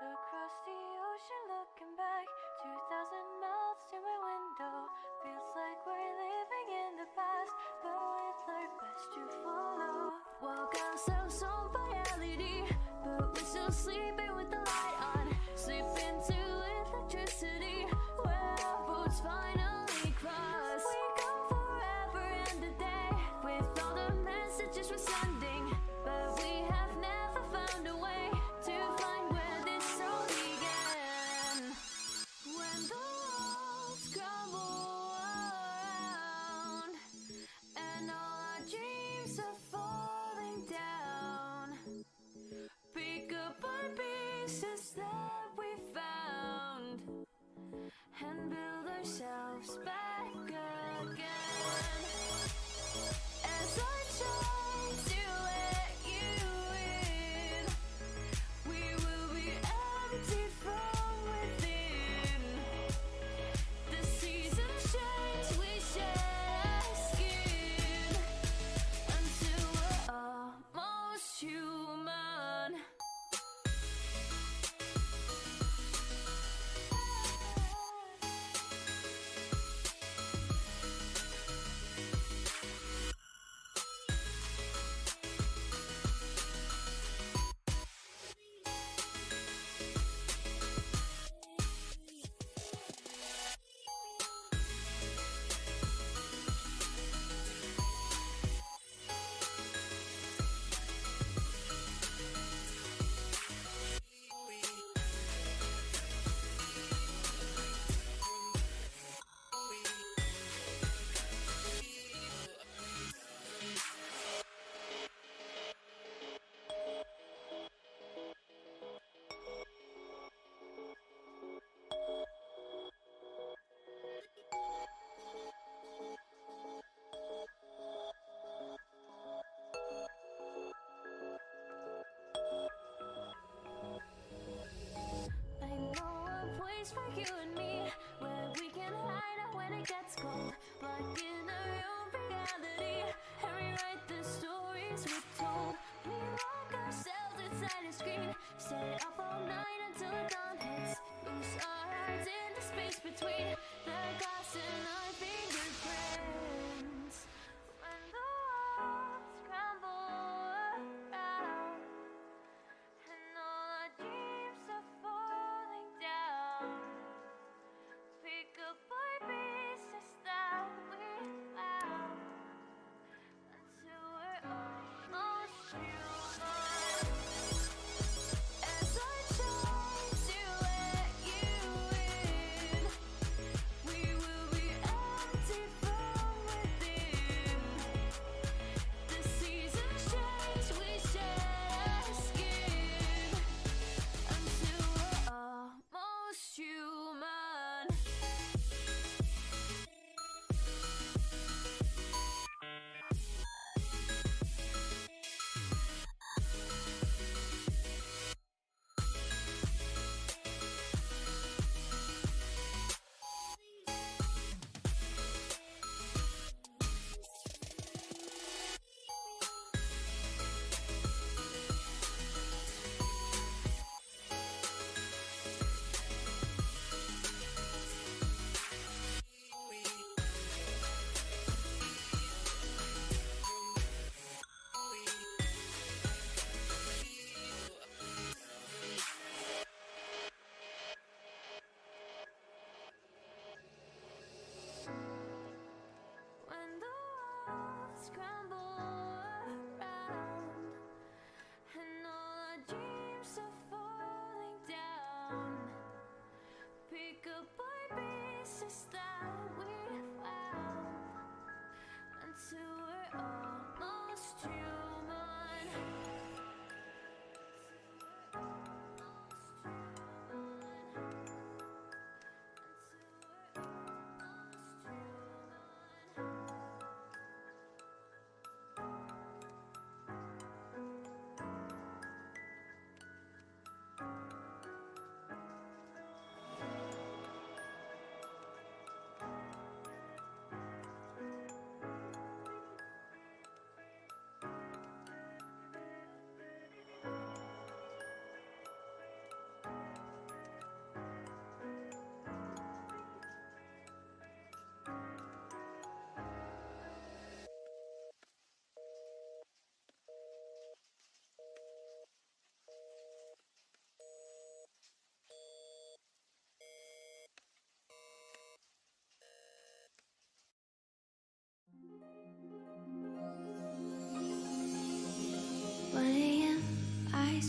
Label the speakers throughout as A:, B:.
A: Across the ocean looking back, 2,000 miles to my window. Feels like we're living in the past, but we've learned best to follow. Woke ourselves on reality, but we're still sleeping with the light on. Slip into electricity, where our boats finally cross. We go forever and a day, with all the messages we're sending, but we have never found a way to find where this all began. When the walls crumble around, and all our dreams are falling down, pick up our pieces that we found, and build ourselves back again. As I try to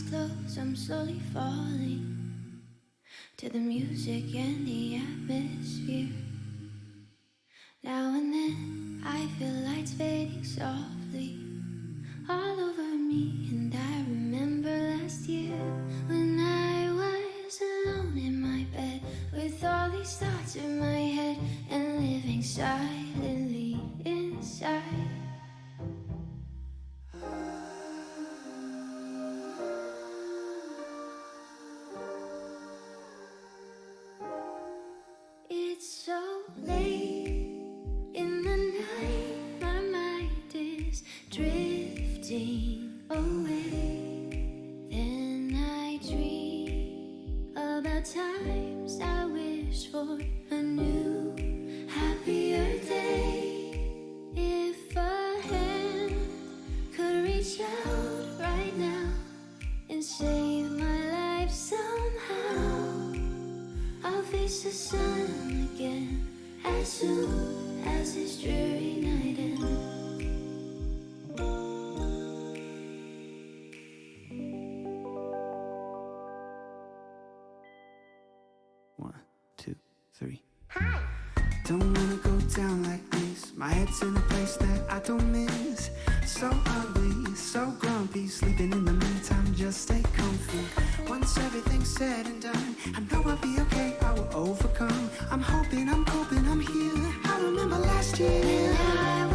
A: close, I'm slowly falling to the music and the atmosphere. Now and then I feel lights fading softly all over me, and I remember last year when I was alone in my bed with all these thoughts in my head and living silently inside. It's so late in the night, my mind is drifting away. Then I dream about times I wish for a new, happier day. If a hand could reach out right now and save my life somehow, I'll face the sun again as soon as this dreary night ends.
B: One, two, three. Hi! Don't wanna go down like this. My head's in a place that I don't miss. So ugly, so grumpy. Sleeping in the meantime, just stay comfy. Once everything's said and done, I know I'll be okay, I will overcome. I'm hoping, I'm coping, I'm here. I remember last year
A: when I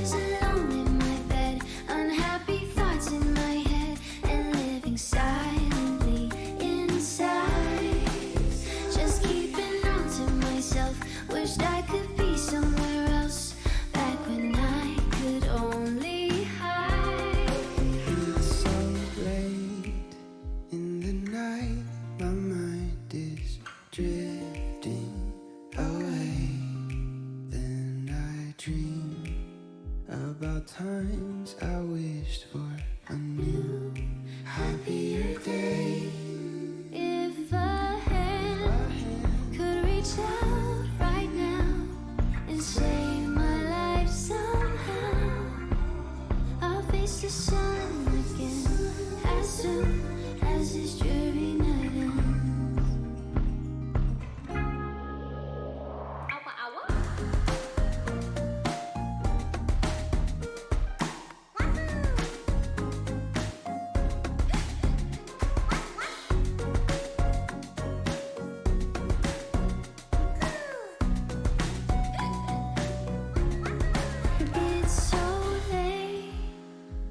A: was alone in my bed, unhappy thoughts in my head, and living silently inside. Just keeping on to myself, wished I could be somewhere else, back when I could only hide.
B: It's so late in the night, my mind is drifting away. Then I dream about times I wished for a new, happier day.
A: If a hand could reach out right now and save my life somehow, I'll face the sun again as soon as this dreary night ends. It's so late,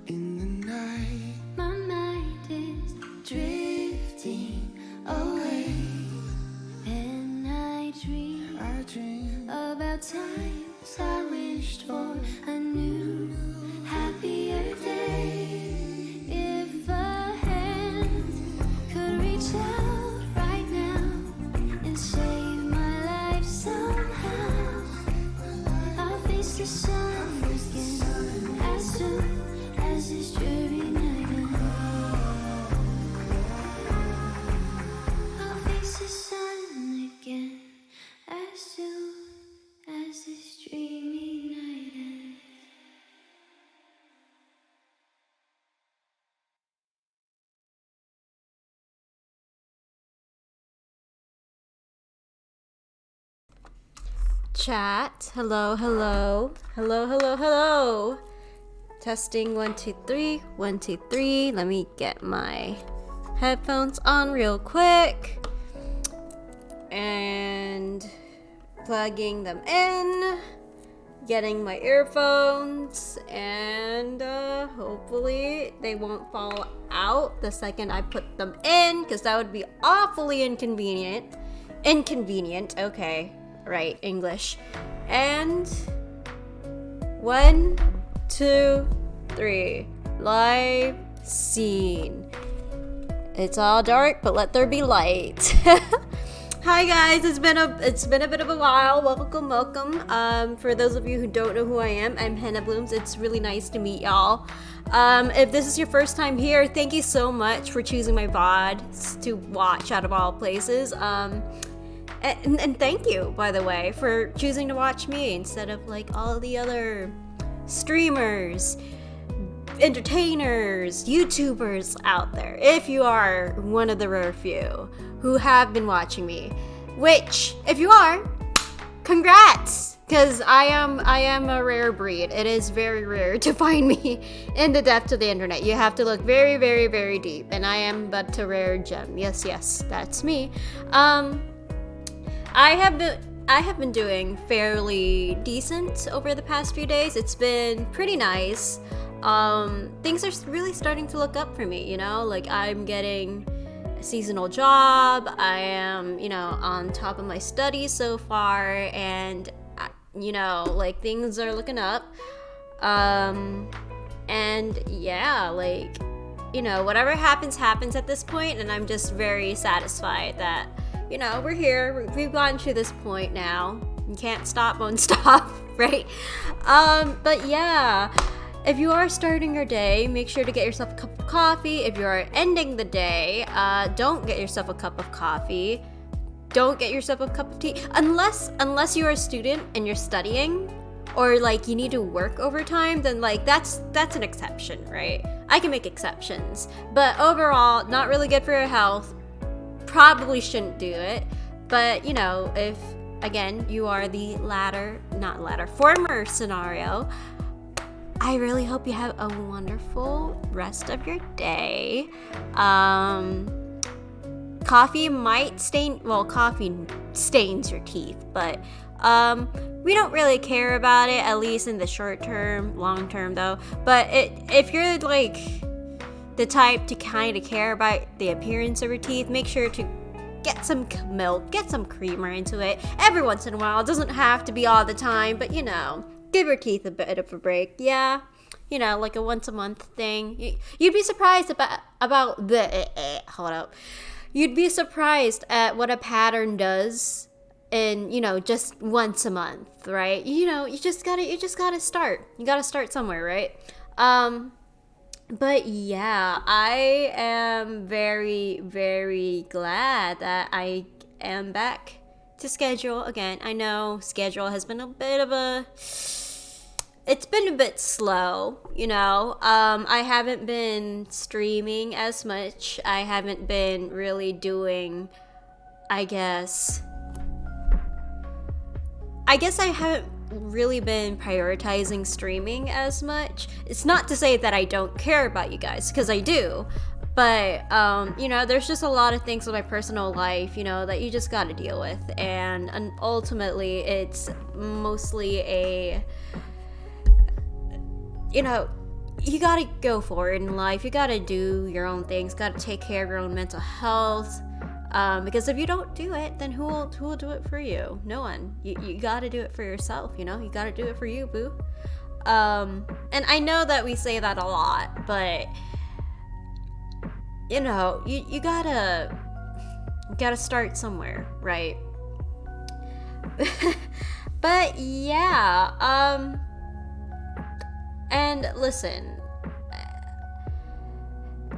B: In the night,
A: my mind is drifting away, and I dream about times I wished for a new, happier day. If a hand could reach out right now and save my life somehow, I'll face the sun again as soon as this dreary night ends. I'll face the sun again as soon as this dreamy night ends. Chat. Hello, hello. Hello, hello, hello. Testing 1 2 3. 1 2 3. Let me get my headphones on real quick. And plugging them in. Getting my earphones, and hopefully they won't fall out the second I put them in, because that would be awfully inconvenient. Okay, right, English. And 1 2 3. Live scene. It's all dark, but let there be light. Hi guys, it's been a bit of a while. Welcome. For those of you who don't know who I am, I'm Henna Blooms. It's really nice to meet y'all. If this is your first time here, thank you so much for choosing my VOD to watch out of all places. And thank you, by the way, for choosing to watch me instead of like all the other streamers.
C: entertainers, YouTubers out there, if you are one of the rare few who have been watching me, which, if you are, congrats! Because I am a rare breed. It is very rare to find me in the depths of the internet. You have to look very, very, very deep. And I am but a rare gem. Yes, that's me. I have been doing fairly decent over the past few days. It's been pretty nice. Things are really starting to look up for me, you know? Like, I'm getting a seasonal job. I am, on top of my studies so far. And like, things are looking up. And yeah, like, whatever happens at this point, and I'm just very satisfied that, we're here. We've gotten to this point now. You can't stop, won't stop, right? But yeah, if you are starting your day, make sure to get yourself a cup of coffee. If you are ending the day, don't get yourself a cup of coffee. Don't get yourself a cup of tea unless you're a student and you're studying, or like you need to work overtime. Then like that's an exception, right? I can make exceptions, but overall, not really good for your health. Probably shouldn't do it. But if again you are the former scenario, I really hope you have a wonderful rest of your day. Coffee stains your teeth, but we don't really care about it, at least in the short term. Long term though, but if you're like the type to kind of care about the appearance of your teeth, make sure to get some milk, get some creamer into it every once in a while. It doesn't have to be all the time, but give your teeth a bit of a break. Yeah, like a once a month thing. You'd be surprised about the hold up. You'd be surprised at what a pattern does in, just once a month, right? You just gotta start. You gotta start somewhere, right? But yeah, I am very, very glad that I am back to schedule again. I know schedule has been it's been a bit slow, I haven't been streaming as much. I haven't been really doing, I guess I haven't really been prioritizing streaming as much. It's not to say that I don't care about you guys, because I do. But, there's just a lot of things in my personal life, that you just gotta deal with. And ultimately, it's mostly you gotta go forward in life. You gotta do your own things. Gotta take care of your own mental health. Because if you don't do it, then who will do it for you? No one. You gotta do it for yourself. You gotta do it for you, boo. And I know that we say that a lot, but you gotta start somewhere, right? But yeah, and listen,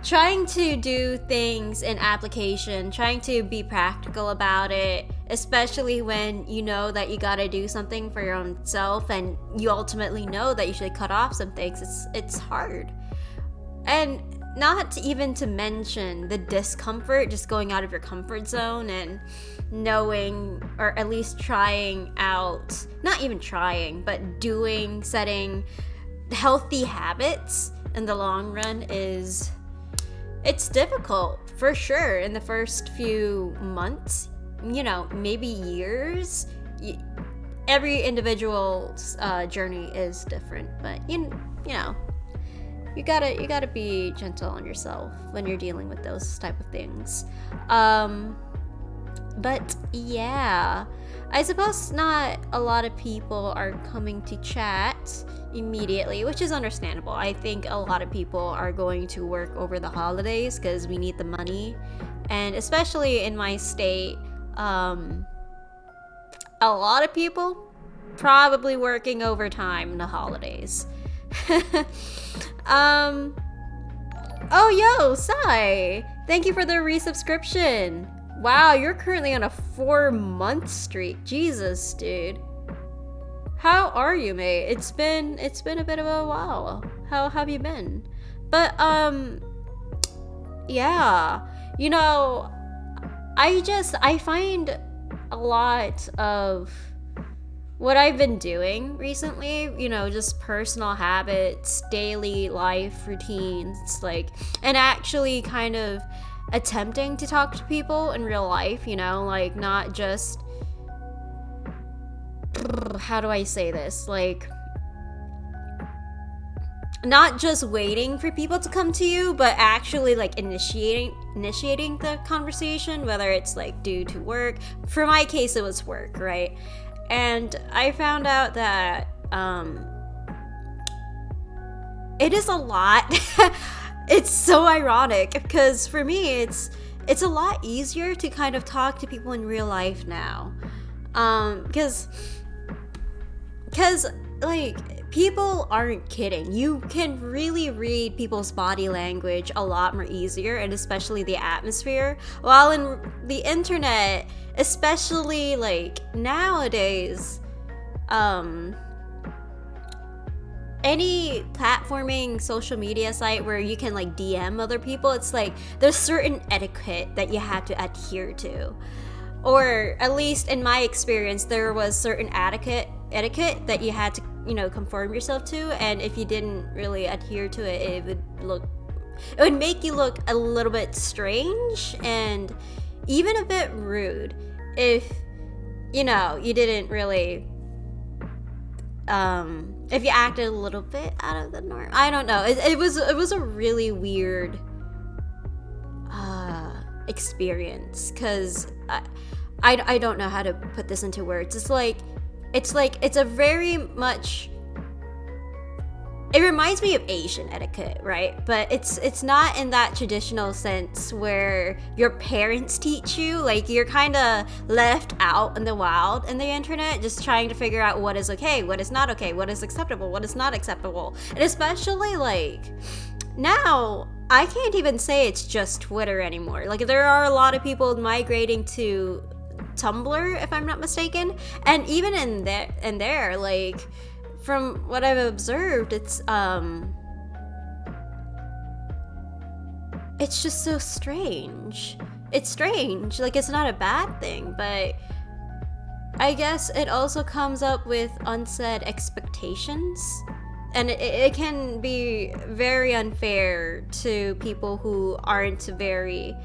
C: trying to do things in application, trying to be practical about it, especially when you know that you gotta do something for your own self and you ultimately know that you should cut off some things, it's hard. And not even to mention the discomfort, just going out of your comfort zone and knowing, or at least trying out, not even trying, but setting healthy habits in the long run it's difficult for sure in the first few months, maybe years. Every individual's journey is different, but you gotta be gentle on yourself when you're dealing with those type of things. But yeah, I suppose not a lot of people are coming to chat immediately, which is understandable. I think a lot of people are going to work over the holidays because we need the money, and especially in my state, a lot of people probably working overtime in the holidays. Oh, yo, Sai, thank you for the resubscription. Wow, you're currently on a 4-month streak. Jesus, dude. how are you, mate? It's been a bit of a while. How have you been? But yeah, you know, I find a lot of what I've been doing recently, you know, just personal habits, daily life routines, like, and actually kind of attempting to talk to people in real life, you know, like, not just, how do I say this? Like, not just waiting for people to come to you, but actually like initiating the conversation, whether it's like due to work. For my case, it was work, right? And I found out that it is a lot. It's so ironic because for me, it's a lot easier to kind of talk to people in real life now, because like, people aren't kidding. You can really read people's body language a lot more easier, and especially the atmosphere. While in the internet, especially like nowadays, any platforming social media site where you can like DM other people, it's like there's certain etiquette that you have to adhere to. Or at least in my experience, there was certain etiquette that you had to, you know, conform yourself to, and if you didn't really adhere to it, it would make you look a little bit strange and even a bit rude if, you know, you didn't really if you acted a little bit out of the norm. I don't know. It was a really weird experience, because I don't know how to put this into words. It's a very much, it reminds me of Asian etiquette, right? But it's not in that traditional sense where your parents teach you. Like, you're kind of left out in the wild in the internet, just trying to figure out what is okay, what is not okay, what is acceptable, what is not acceptable. And especially like now, I can't even say it's just Twitter anymore. Like, there are a lot of people migrating to Tumblr, if I'm not mistaken, and even in there, like, from what I've observed, it's just so strange. It's strange. Like, it's not a bad thing, but I guess it also comes up with unsaid expectations, and it can be very unfair to people who aren't very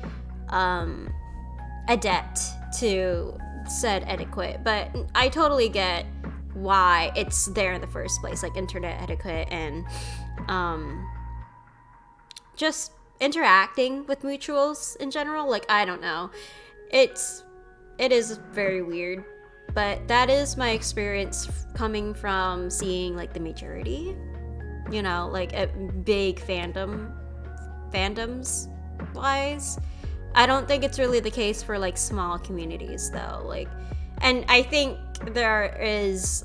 C: adept to said etiquette. But I totally get why it's there in the first place, like internet etiquette and just interacting with mutuals in general. Like, I don't know, it is very weird, but that is my experience coming from seeing like the majority, you know, like a big fandoms wise. I don't think it's really the case for like small communities though. Like, and I think there is,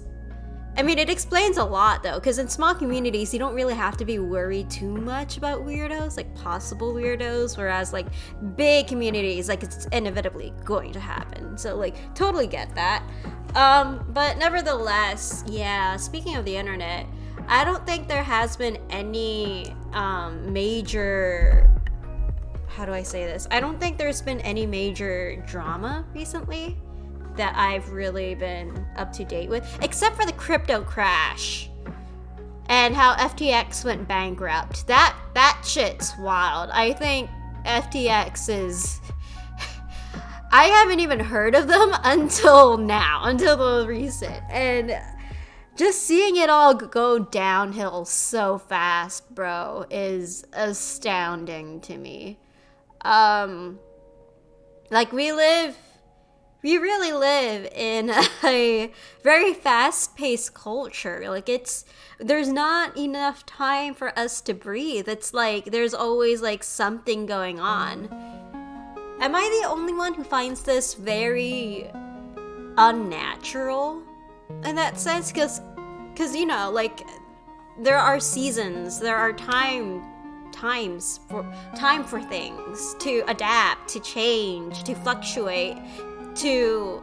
C: I mean, it explains a lot though, because in small communities, you don't really have to be worried too much about weirdos, like possible weirdos, whereas like big communities, like, it's inevitably going to happen. So like, totally get that. But nevertheless, yeah, speaking of the internet, I don't think there has been any major, how do I say this? I don't think there's been any major drama recently that I've really been up to date with, except for the crypto crash and how FTX went bankrupt. That shit's wild. I think FTX is, I haven't even heard of them until now, until the recent, and just seeing it all go downhill so fast, bro, is astounding to me. Like, we really live in a very fast-paced culture. Like, there's not enough time for us to breathe. It's like there's always like something going on. Am I the only one who finds this very unnatural in that sense? Because you know, like, there are seasons, there are time for things to adapt, to change, to fluctuate, to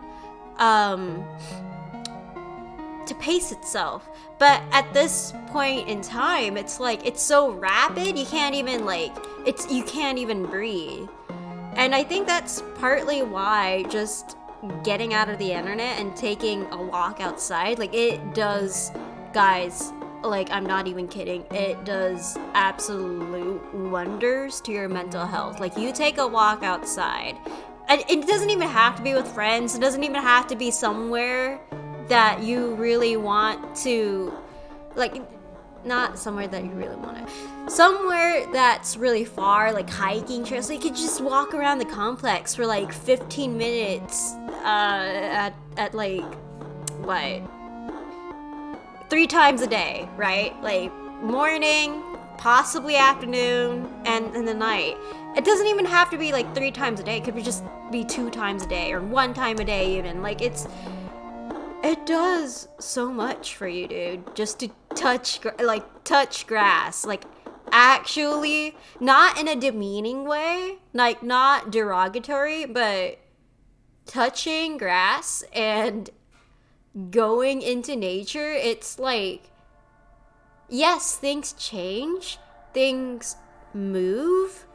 C: to pace itself. But at this point in time, it's like it's so rapid, you can't even you can't even breathe. And I think that's partly why just getting out of the internet and taking a walk outside, like, it does, guys, like, I'm not even kidding, it does absolute wonders to your mental health. Like, you take a walk outside, and it doesn't even have to be with friends, it doesn't even have to be somewhere that you really want to, like, not somewhere that you really want to, somewhere that's really far, like hiking trails. So you could just walk around the complex for like 15 minutes at like, what, 3 times a day, right? Like morning, possibly afternoon, and in the night. It doesn't even have to be like 3 times a day. It could just be 2 times a day or 1 time a day even. Like, it does so much for you, dude, just to touch grass, like, actually, not in a demeaning way, like, not derogatory, but touching grass and going into nature. It's like, yes, things change, things move,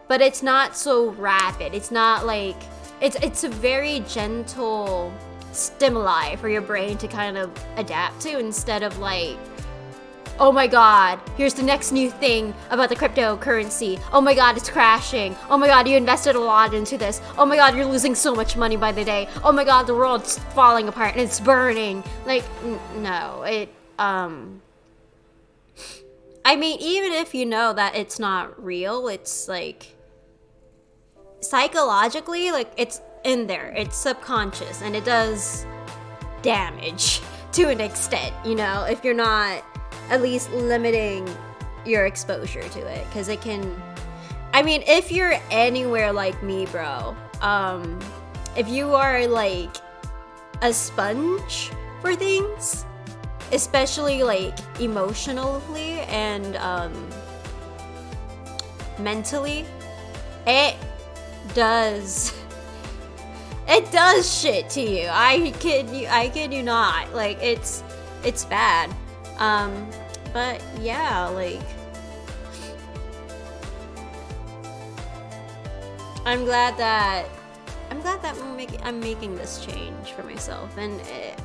C: but it's not so rapid. It's not like, it's a very gentle stimuli for your brain to kind of adapt to, instead of like, oh my god, here's the next new thing about the cryptocurrency. Oh my god, it's crashing. Oh my god, you invested a lot into this. Oh my god, you're losing so much money by the day. Oh my god, the world's falling apart and it's burning. Like, no, I mean, even if you know that it's not real, it's like, psychologically, like, it's in there, it's subconscious, and it does damage to an extent, you know, if you're not at least limiting your exposure to it, because it can, I mean, if you're anywhere like me, bro, if you are like a sponge for things, especially like emotionally and mentally, it does shit to you. I kid you not. Like, it's bad. But yeah, like, I'm glad that I'm making this change for myself, and it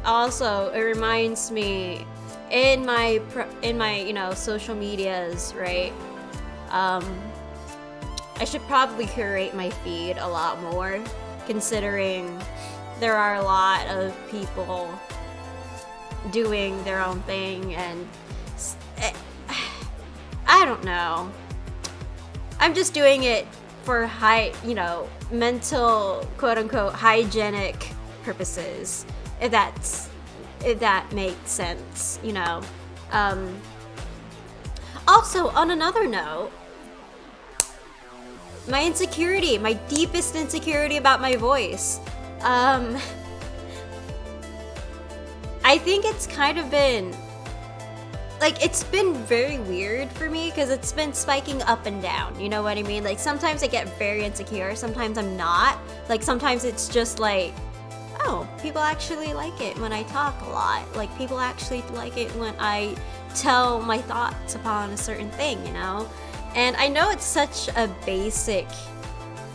C: reminds me in my you know, social medias, right? I should probably curate my feed a lot more, considering there are a lot of people doing their own thing, and I don't know. I'm just doing it for mental, quote unquote, hygienic purposes, if that makes sense, you know. Also, on another note, my deepest insecurity about my voice. I think it's kind of been, like, it's been very weird for me, because it's been spiking up and down, you know what I mean? Like, sometimes I get very insecure, sometimes I'm not. Like, sometimes it's just like, oh, people actually like it when I talk a lot. Like, people actually like it when I tell my thoughts upon a certain thing, you know? And I know it's such a basic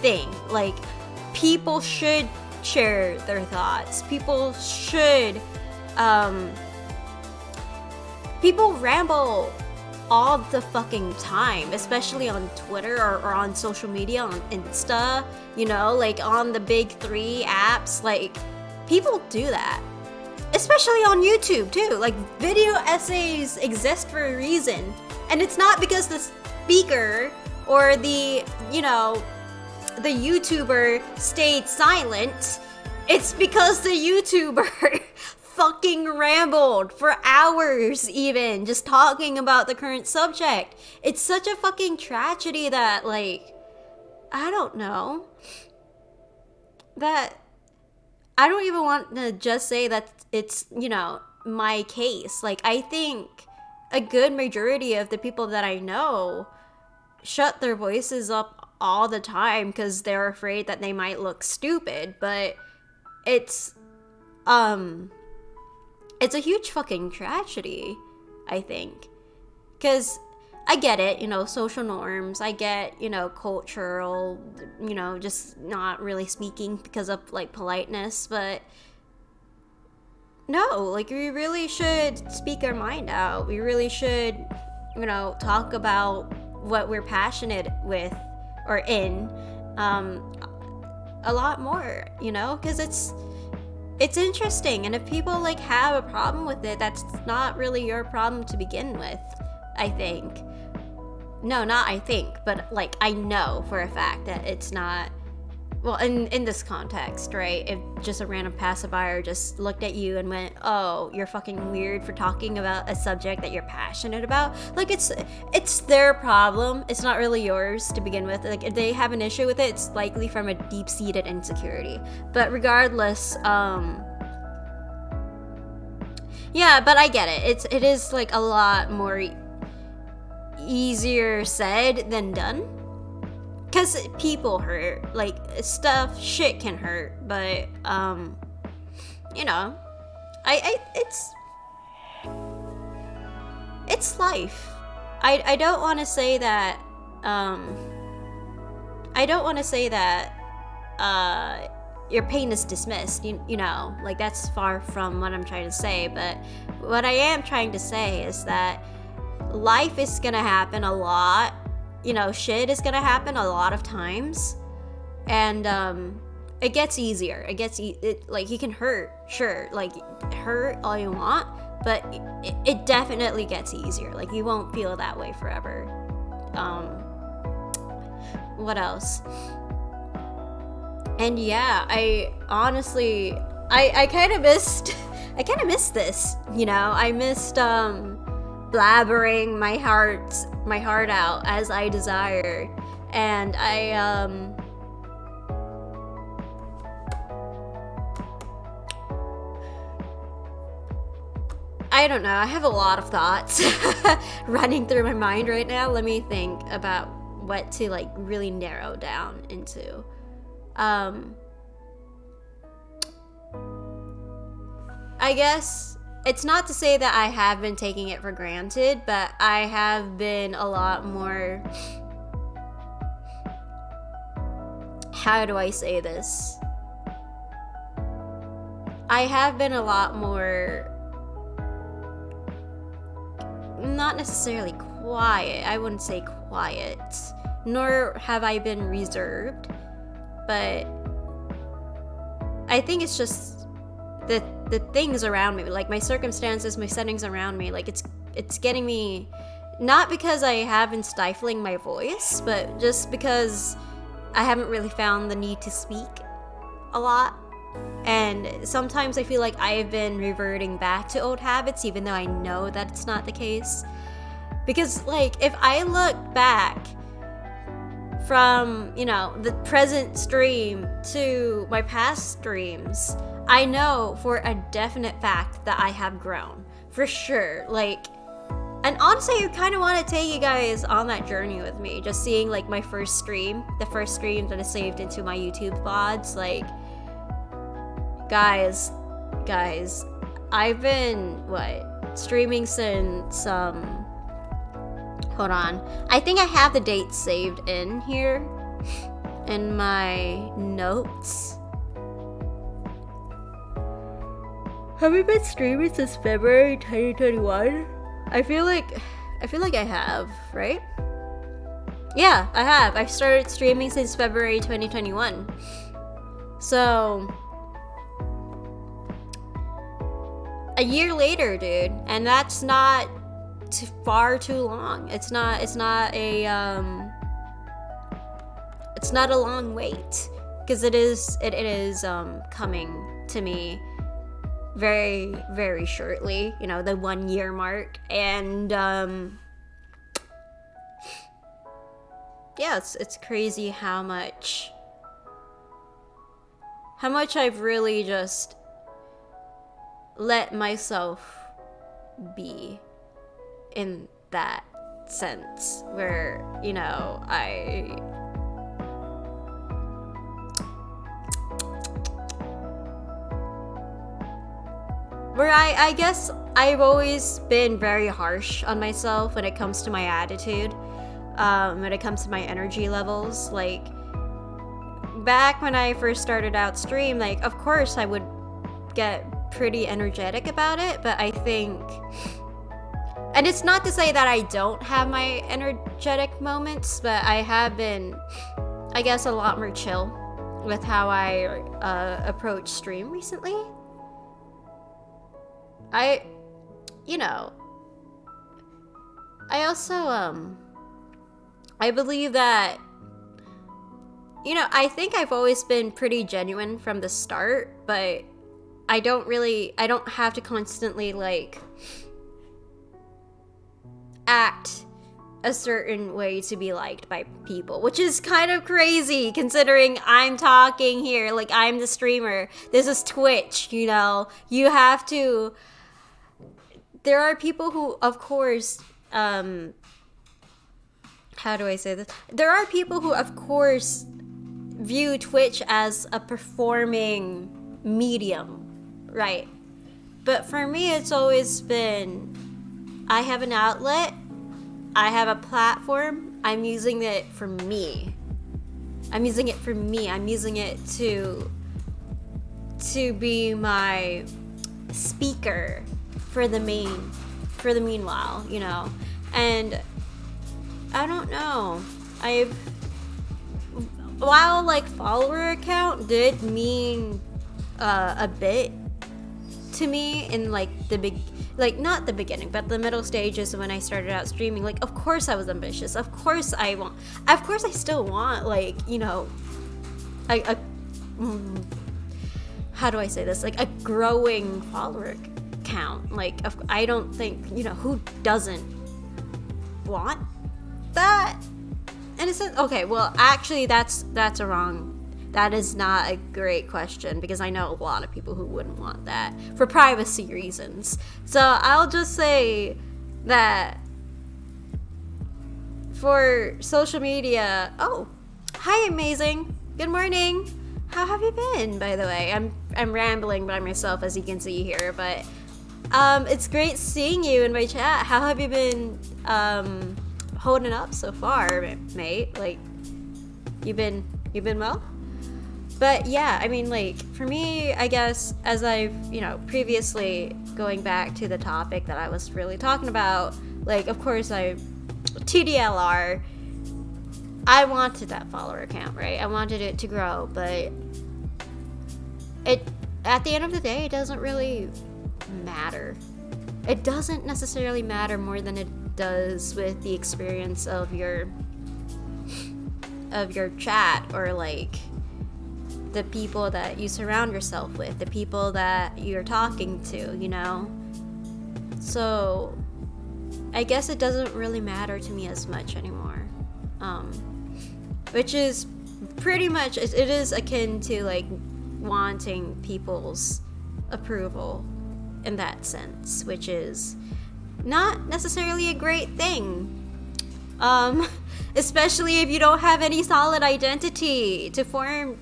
C: thing. Like, people should share their thoughts. People should, people ramble all the fucking time, especially on Twitter or on social media, on Insta, you know, like on the big 3 apps. Like, people do that. Especially on YouTube too. Like, video essays exist for a reason. And it's not because the speaker or the YouTuber stayed silent. It's because the YouTuber fucking rambled for hours, even just talking about the current subject. It's such a fucking tragedy that, like, I don't know, that I don't even want to just say that it's, you know, my case. Like, I think a good majority of the people that I know shut their voices up all the time because they're afraid that they might look stupid. But it's it's a huge fucking tragedy, I think. Because I get it, social norms. I get, cultural, just not really speaking because of, like, politeness. But no, like, we really should speak our mind out. We really should, talk about what we're passionate with or in a lot more, because it's interesting. And if people, like, have a problem with it, that's not really your problem to begin with, I think. No, not I think, but, like, I know for a fact that it's not. Well, in this context, right? If just a random passerby just looked at you and went, "Oh, you're fucking weird for talking about a subject that you're passionate about," like, it's their problem. It's not really yours to begin with. Like, if they have an issue with it, it's likely from a deep-seated insecurity. But regardless, yeah, but I get it. It is, like, a lot more easier said than done. Because people hurt, like, shit can hurt, but, it's life. I don't want to say that, your pain is dismissed, like, that's far from what I'm trying to say, but what I am trying to say is that life is gonna happen a lot. Shit is gonna happen a lot of times, and it gets easier. Like, you can hurt, sure, like, hurt all you want, but it definitely gets easier. Like, you won't feel that way forever. What else? And yeah, I honestly, I kind of missed this. I missed blabbering my heart out as I desire, and I don't know, I have a lot of thoughts running through my mind right now. Let me think about what to, like, really narrow down into. I guess it's not to say that I have been taking it for granted, but I have been a lot more, how do I say this? I have been a lot more, not necessarily quiet, I wouldn't say quiet, nor have I been reserved, but I think it's just the things around me, like my circumstances, my settings around me, like it's getting me, not because I have been stifling my voice, but just because I haven't really found the need to speak a lot. And sometimes I feel like I've been reverting back to old habits, even though I know that it's not the case. Because, like, if I look back from, the present stream to my past streams, I know for a definite fact that I have grown. For sure. Like, and honestly, I kind of want to take you guys on that journey with me. Just seeing, like, my first stream, the first stream that I saved into my YouTube VODs. Like, guys, I've been, streaming since, hold on. I think I have the date saved in here in my notes. Have we been streaming since February 2021? I feel like I have, right? Yeah, I have. I've started streaming since February 2021. So, a year later, dude, and that's not far too long. It's not a long wait, because it is coming to me very, very shortly, the 1 year mark. And yeah, it's crazy how much I've really just let myself be in that sense, where where I guess I've always been very harsh on myself when it comes to my attitude, when it comes to my energy levels. Like, back when I first started out stream, like, of course I would get pretty energetic about it, but I think, and it's not to say that I don't have my energetic moments, but I have been, I guess, a lot more chill with how I approach stream recently. I also, I believe that, I think I've always been pretty genuine from the start, but I don't have to constantly, like, act a certain way to be liked by people, which is kind of crazy considering I'm talking here, like, I'm the streamer. This is Twitch, you have to, there are people who, of course, how do I say this? There are people who, of course, view Twitch as a performing medium, right? But for me, it's always been, I have an outlet, I have a platform, I'm using it for me. I'm using it to be my speaker for the meanwhile, and I don't know, while, like, follower account did mean a bit to me in, like, not the beginning, but the middle stages when I started out streaming. Like, of course I was ambitious. Of course I still want, like, how do I say this? Like, a growing follower count. Like, I don't think, who doesn't want that? And it's okay, well, actually, that is not a great question, because I know a lot of people who wouldn't want that for privacy reasons. So I'll just say that for social media, oh, hi, amazing. Good morning. How have you been, by the way? I'm rambling by myself, as you can see here, but it's great seeing you in my chat. How have you been holding up so far, mate? Like, you've been well? But yeah, I mean, like, for me, I guess, as I've, previously, going back to the topic that I was really talking about, like, of course, TDLR, I wanted that follower count, right? I wanted it to grow, but at the end of the day, it doesn't really matter. It doesn't necessarily matter more than it does with the experience of your chat, or, like, the people that you surround yourself with, the people that you're talking to, So I guess it doesn't really matter to me as much anymore. Which is pretty much, it is akin to, like, wanting people's approval in that sense, which is not necessarily a great thing. Especially if you don't have any solid identity to form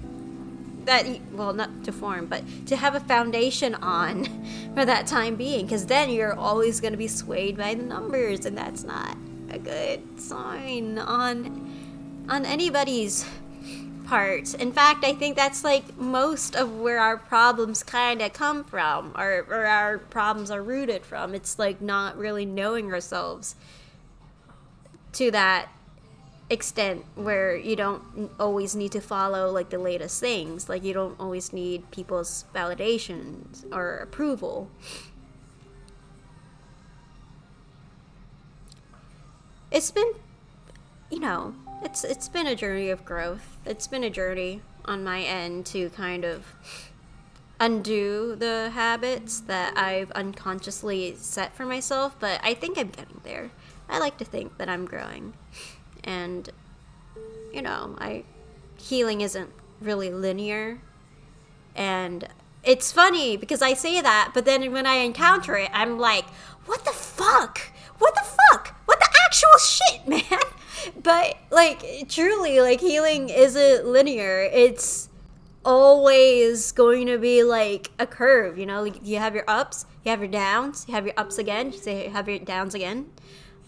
C: not to form, but to have a foundation on for that time being, because then you're always going to be swayed by the numbers, and that's not a good sign on anybody's part. In fact, I think that's, like, most of where our problems kind of come from, or our problems are rooted from. It's, like, not really knowing ourselves to that extent where you don't always need to follow, like, the latest things. Like, you don't always need people's validations or approval. It's been, it's been a journey of growth. It's been a journey on my end to kind of undo the habits that I've unconsciously set for myself, but I think I'm getting there. I like to think that I'm growing. And, healing isn't really linear. And it's funny because I say that, but then when I encounter it, I'm like, what the fuck? What the fuck? What the actual shit, man? But, like, truly, like, healing isn't linear. It's always going to be, like, a curve, Like, you have your ups, You have your downs, you have your ups again, you have your downs again.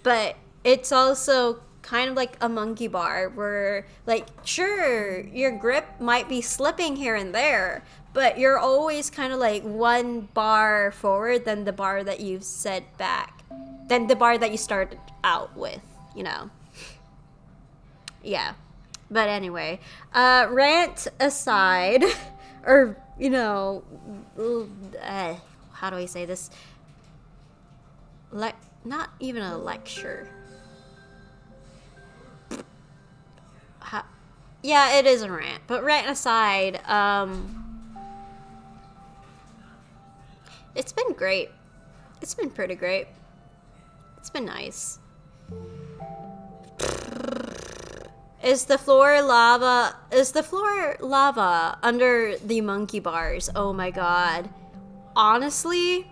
C: But it's also kind of like a monkey bar where, like, sure, your grip might be slipping here and there, but you're always kind of like one bar forward than the bar that you've set back, than the bar that you started out with, you know. Yeah. But anyway, rant aside, or, you know, how do I say this? Not even a lecture. Yeah, it is a rant. But rant aside, it's been great. It's been pretty great. It's been nice. Is the floor lava under the monkey bars? Oh my god. Honestly,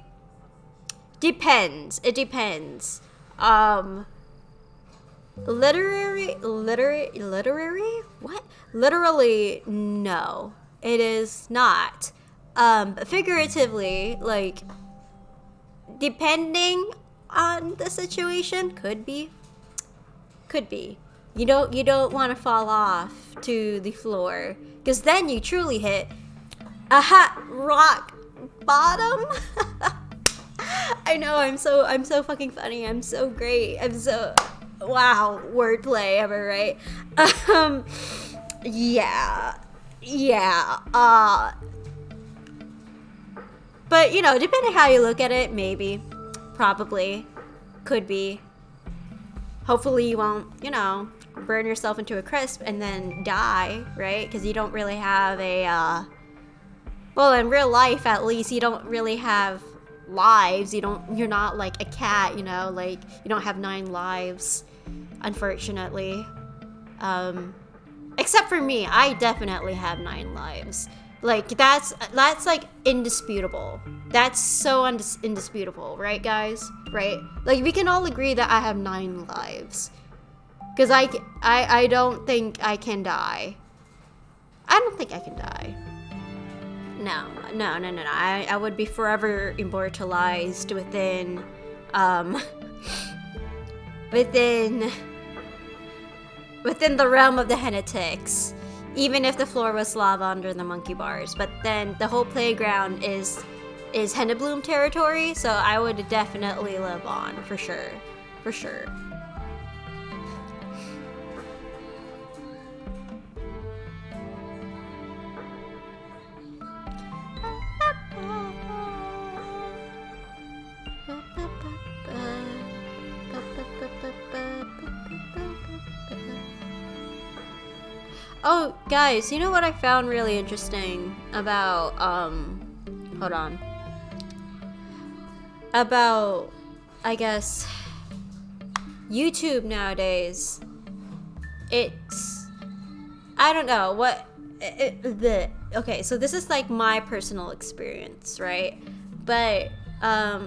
C: depends. It depends. Literary? What? Literally, no. It is not. Figuratively, like, depending on the situation, could be. You don't want to fall off to the floor, because then you truly hit a hot rock bottom. I know, I'm so fucking funny. I'm so great. Wow, wordplay, am I right? Yeah. But, you know, depending how you look at it, maybe, probably, could be. Hopefully you won't, you know, burn yourself into a crisp and then die, right? Because you don't really have well, in real life, at least, you don't really have lives. You're not like a cat, you know, like, you don't have 9 lives, unfortunately. Except for me, I definitely have 9 lives. Like, that's like indisputable. That's so indisputable, right, guys? Right? Like, we can all agree that I have 9 lives. Because I don't think I can die. I don't think I can die. No. I would be forever immortalized within the realm of the Henetics, even if the floor was lava under the monkey bars. But then the whole playground is Henebloom territory, so I would definitely live on, for sure. Oh, guys, you know what I found really interesting about, hold on. About, I guess, YouTube nowadays. It's, I don't know, okay, so this is like my personal experience, right? But,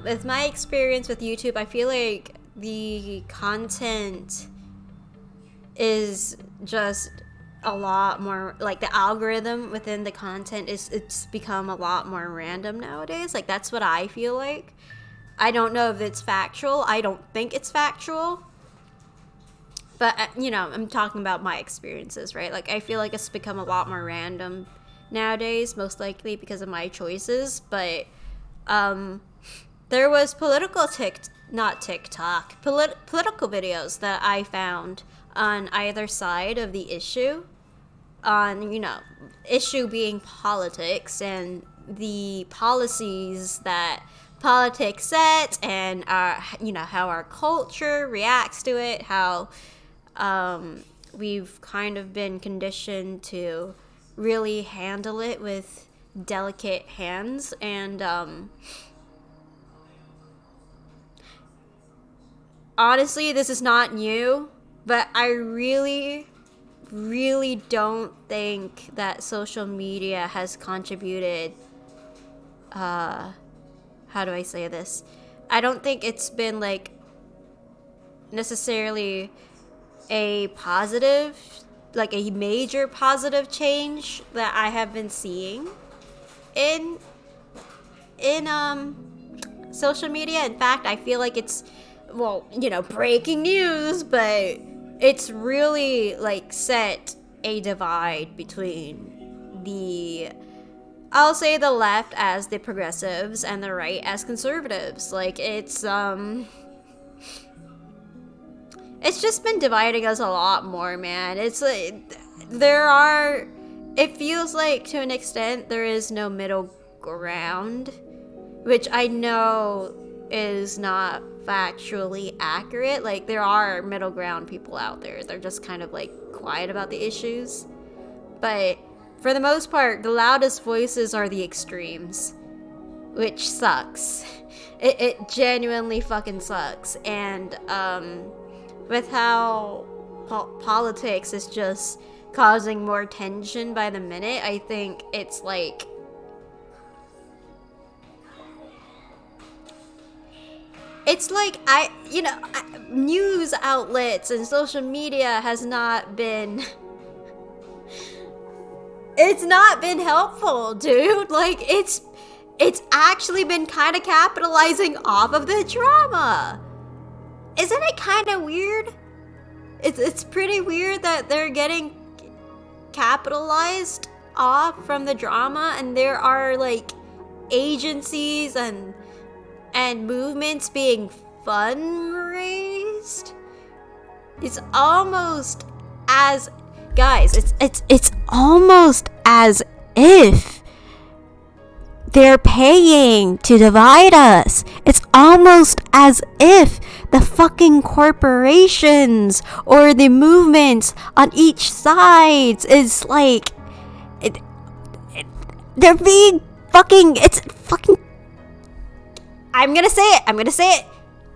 C: with my experience with YouTube, I feel like the content is just a lot more, like, the algorithm within the content it's become a lot more random nowadays. Like, that's what I feel like. I don't know if it's factual. I don't think it's factual. But, you know, I'm talking about my experiences, right? Like, I feel like it's become a lot more random nowadays, most likely because of my choices. But, there was political videos that I found on either side of the issue, on, you know, issue being politics and the policies that politics set, and you know, how our culture reacts to it, how we've kind of been conditioned to really handle it with delicate hands. And honestly, this is not new, but I really don't think that social media has contributed, how do I say this? I don't think it's been, like, necessarily a positive, like a major positive change that I have been seeing in social media. In fact, I feel like it's, well, you know, breaking news, but it's really like set a divide between the, I'll say the left as the progressives and the right as conservatives. Like it's just been dividing us a lot more, man. It's like it feels like to an extent there is no middle ground, which I know is not factually accurate. Like there are middle ground people out there. They're just kind of like quiet about the issues. But for the most part, the loudest voices are the extremes, which sucks. It genuinely fucking sucks. And with how politics is just causing more tension by the minute, I think it's like news outlets and social media has not been it's not been helpful, dude. Like it's actually been kind of capitalizing off of the drama. Isn't it kind of weird? It's pretty weird that they're getting capitalized off from the drama, and there are like agencies and movements being fundraised. It's almost as, guys, it's almost as if they're paying to divide us. It's almost as if the fucking corporations or the movements on each side is like they're being fucking, it's fucking, I'm gonna say it.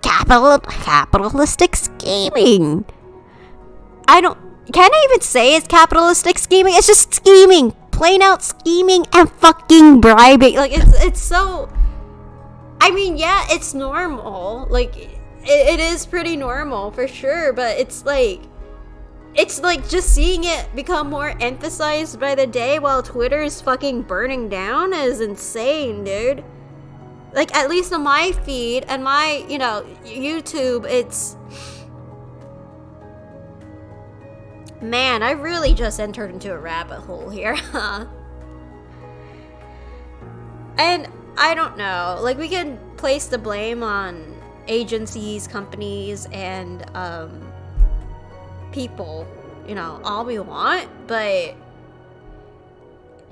C: Capitalistic scheming. Can I even say it's capitalistic scheming? It's just scheming. Plain out scheming and fucking bribing. Like, it's so, I mean, yeah, it's normal. Like, it is pretty normal for sure, but it's like just seeing it become more emphasized by the day while Twitter is fucking burning down is insane, dude. Like, at least on my feed and my, YouTube, it's... Man, I really just entered into a rabbit hole here, huh? And I don't know. Like, we can place the blame on agencies, companies, and, people, all we want, but...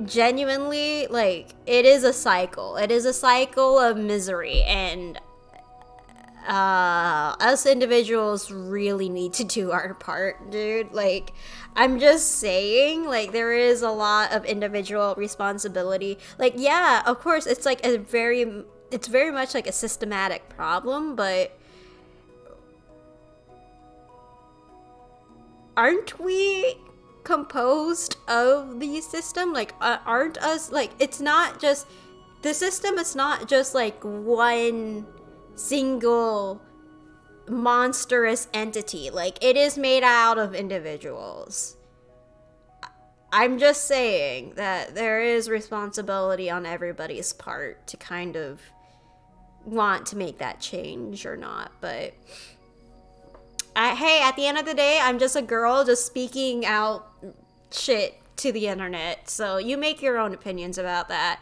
C: genuinely, like, it is a cycle. It is a cycle of misery, and us individuals really need to do our part, dude. Like, I'm just saying, like, there is a lot of individual responsibility. Like, yeah, of course, it's like it's very much like a systematic problem, but aren't we composed of the system? Like, aren't us, like, it's not just the system, it's not just like one single monstrous entity. Like, it is made out of individuals. I'm just saying that there is responsibility on everybody's part to kind of want to make that change or not. But hey, at the end of the day, I'm just a girl just speaking out shit to the internet, so you make your own opinions about that.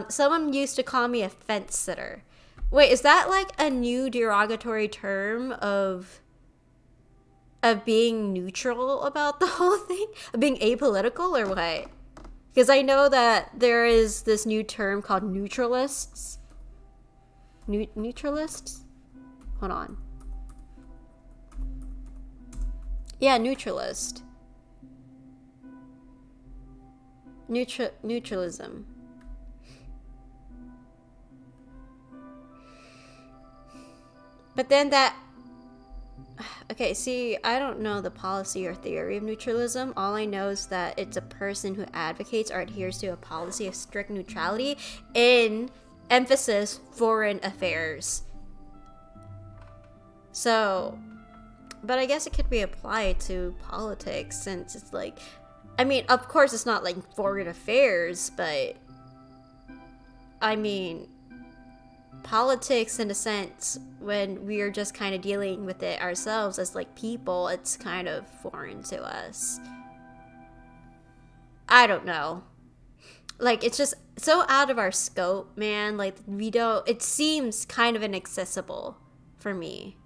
C: Someone used to call me a fence sitter. Wait, is that like a new derogatory term of being neutral about the whole thing? Of being apolitical or what? Because I know that there is this new term called neutralists. Neutralists? Hold on. Yeah, neutralist. Neutralism. But then that... Okay, see, I don't know the policy or theory of neutralism. All I know is that it's a person who advocates or adheres to a policy of strict neutrality in emphasis foreign affairs. So, but I guess it could be applied to politics, since it's like, I mean, of course it's not like foreign affairs, but I mean, politics, in a sense, when we are just kind of dealing with it ourselves as like people, it's kind of foreign to us. I don't know. Like, it's just so out of our scope, man. Like, it seems kind of inaccessible for me.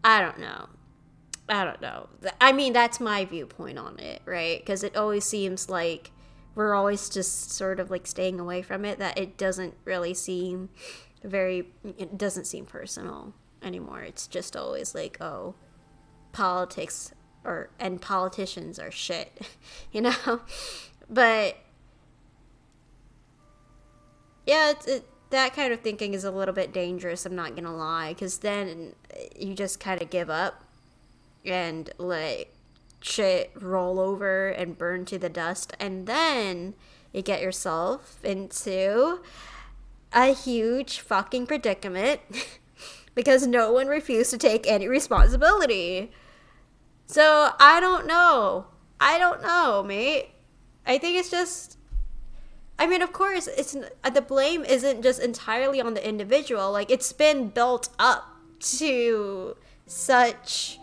C: I don't know. I mean, that's my viewpoint on it, right? Because it always seems like we're always just sort of like staying away from it, that it doesn't seem personal anymore. It's just always like, oh, politics and politicians are shit, you know? But yeah, that kind of thinking is a little bit dangerous, I'm not gonna lie, because then you just kind of give up and let shit roll over and burn to the dust, and then you get yourself into a huge fucking predicament because no one refused to take any responsibility. So I don't know, mate. I think it's just, I mean, of course, the blame isn't just entirely on the individual. Like, it's been built up to such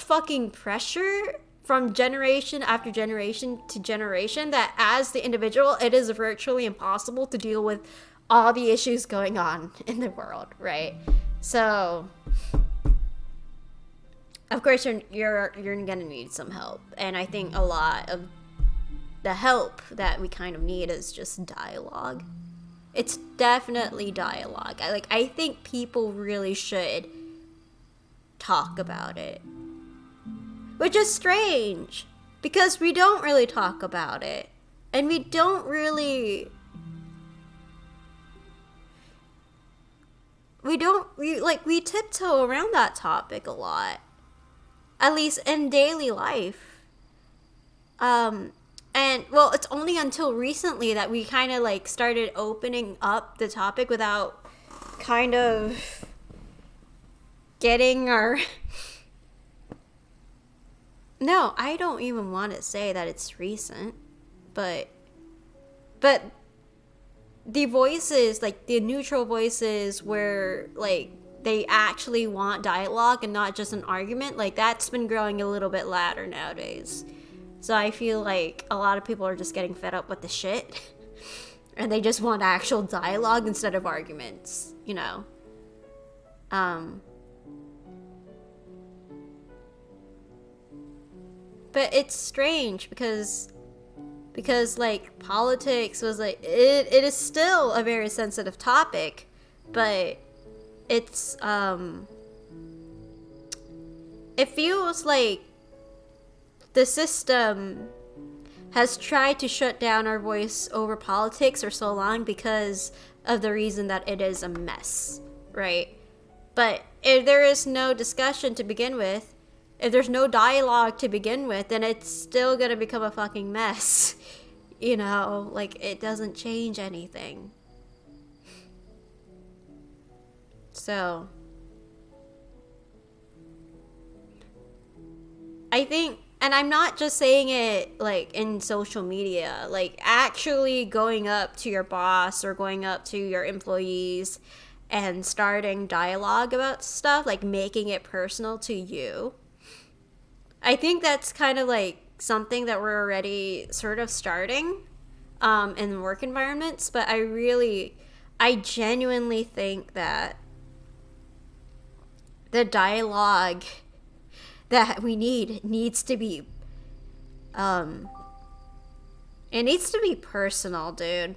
C: fucking pressure from generation after generation to generation that as the individual, it is virtually impossible to deal with all the issues going on in the world, right? So, of course, you're gonna need some help, and I think a lot of the help that we kind of need is just dialogue. It's definitely dialogue. I think people really should talk about it, which is strange because we don't really talk about it, and we tiptoe around that topic a lot, at least in daily life. And well, it's only until recently that we kind of like started opening up the topic without kind of getting our no, I don't even want to say that it's recent, but the voices, like the neutral voices where like they actually want dialogue and not just an argument, like that's been growing a little bit louder nowadays. So I feel like a lot of people are just getting fed up with the shit and they just want actual dialogue instead of arguments, you know. But it's strange because like politics was like it is still a very sensitive topic, but it's it feels like the system has tried to shut down our voice over politics for so long because of the reason that it is a mess, right? But if there is no discussion to begin with, if there's no dialogue to begin with, then it's still gonna become a fucking mess. You know, like it doesn't change anything. So I think, and I'm not just saying it like in social media, like actually going up to your boss or going up to your employees and starting dialogue about stuff, like making it personal to you. I think that's kind of like something that we're already sort of starting in work environments, but I genuinely think that the dialogue that we needs to be it needs to be personal, dude.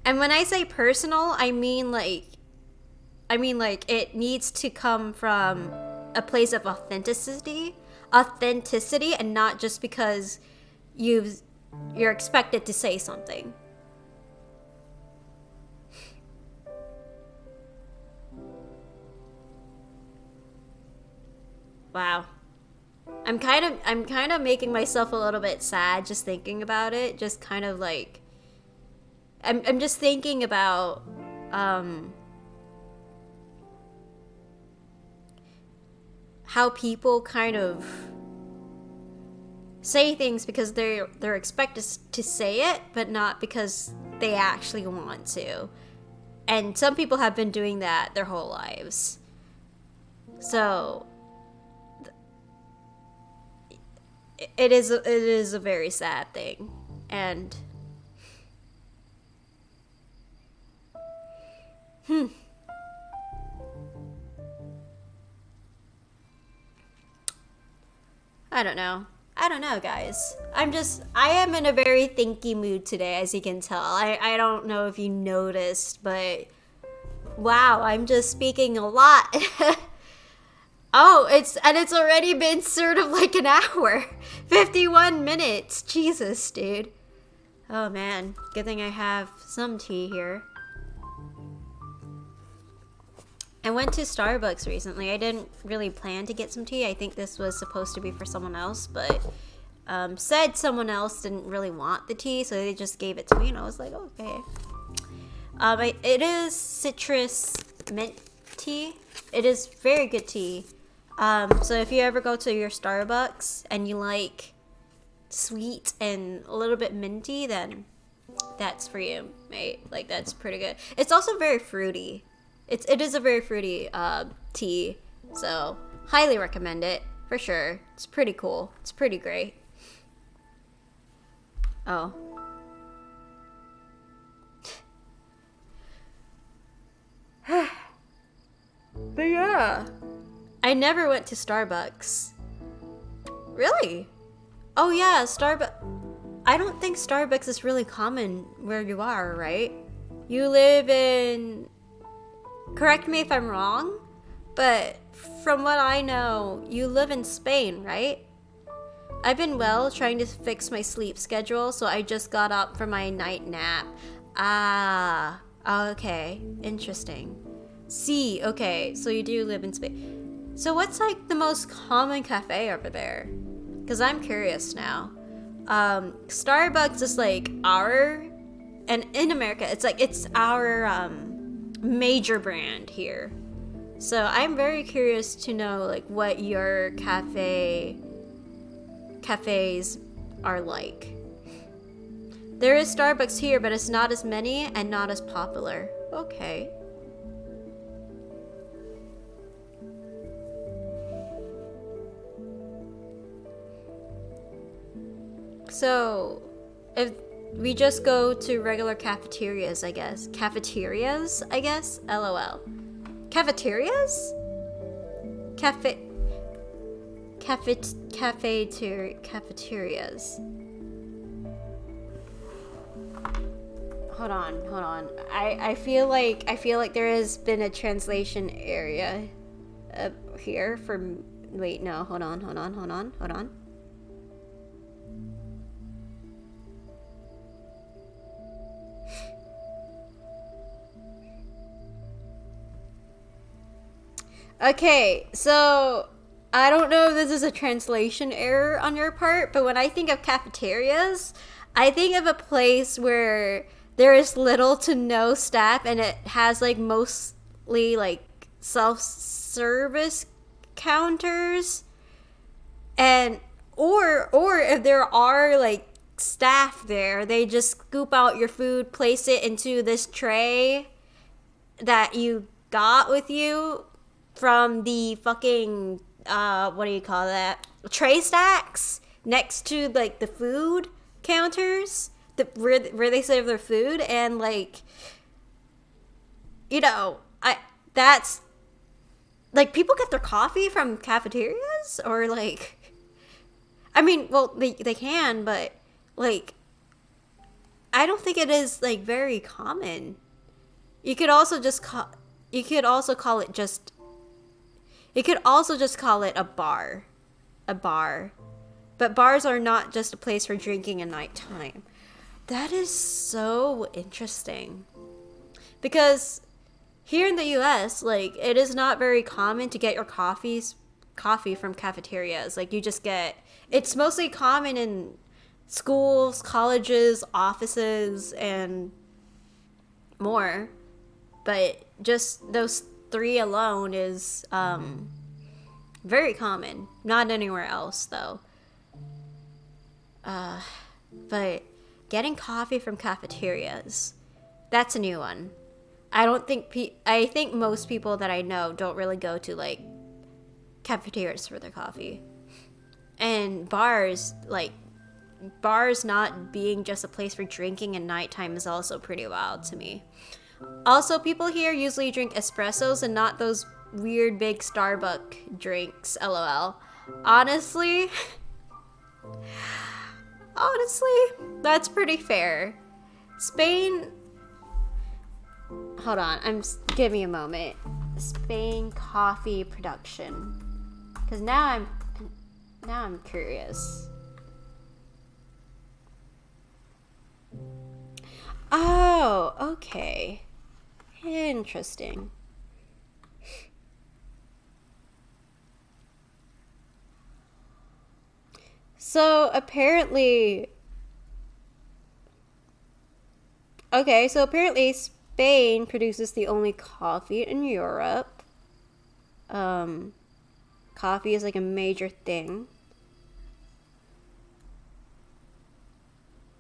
C: And when I say personal, I mean like it needs to come from a place of authenticity, and not just because you're expected to say something. Wow. I'm kind of making myself a little bit sad just thinking about it. Just kind of like I'm just thinking about how people kind of say things because they're expected to say it, but not because they actually want to. And some people have been doing that their whole lives. So it is a very sad thing. And I don't know, guys. I am in a very thinky mood today, as you can tell. I don't know if you noticed, but wow, I'm just speaking a lot. Oh, it's already been sort of like an hour. 51 minutes. Jesus, dude. Oh man, good thing I have some tea here. I went to Starbucks recently. I didn't really plan to get some tea. I think this was supposed to be for someone else, but said someone else didn't really want the tea, so they just gave it to me, and I was like, okay. It is citrus mint tea. It is very good tea. So if you ever go to your Starbucks and you like sweet and a little bit minty, then that's for you, mate. Like, that's pretty good. It's also very fruity. It is a very fruity tea, so highly recommend it for sure. It's pretty cool. It's pretty great. Oh. But yeah, I never went to Starbucks. Really? Oh yeah, Starbucks. I don't think Starbucks is really common where you are, right? You live in... Correct me if I'm wrong, but from what I know, you live in Spain, right? I've been trying to fix my sleep schedule, so I just got up for my night nap. Ah, okay, interesting. See, okay, so you do live in Spain. So what's like the most common cafe over there? Because I'm curious now. Starbucks is like and in America, it's our major brand here. So I'm very curious to know like what your cafes are like. There is Starbucks here, but it's not as many and not as popular. Okay. So, if we just go to regular cafeterias, I guess. Cafeterias, I guess? LOL. Cafeterias? Cafeterias. Hold on. I feel like there has been a translation area here for... Wait, no, hold on. Okay, so I don't know if this is a translation error on your part, but when I think of cafeterias, I think of a place where there is little to no staff and it has like mostly like self-service counters, and or if there are like staff there, they just scoop out your food, place it into this tray that you got with you from the fucking what do you call that, tray stacks next to like the food counters, where they serve their food. And like, you know, that's like, people get their coffee from cafeterias, or like, I mean, well, they can, but like, I don't think it is like very common. You could also just call it a bar. But bars are not just a place for drinking at nighttime. That is so interesting. Because here in the US, like, it is not very common to get your coffee from cafeterias. Like, you just get... It's mostly common in schools, colleges, offices, and more. But just those three alone is very common. Not anywhere else, though. But getting coffee from cafeterias, that's a new one. I think most people that I know don't really go to like cafeterias for their coffee. And bars not being just a place for drinking at nighttime is also pretty wild to me. Also, people here usually drink espressos and not those weird big Starbucks drinks, lol. Honestly, that's pretty fair. I'm give me a moment. Spain coffee production. Because now I'm curious. Oh, okay. Interesting. So apparently Spain produces the only coffee in Europe. Coffee is like a major thing.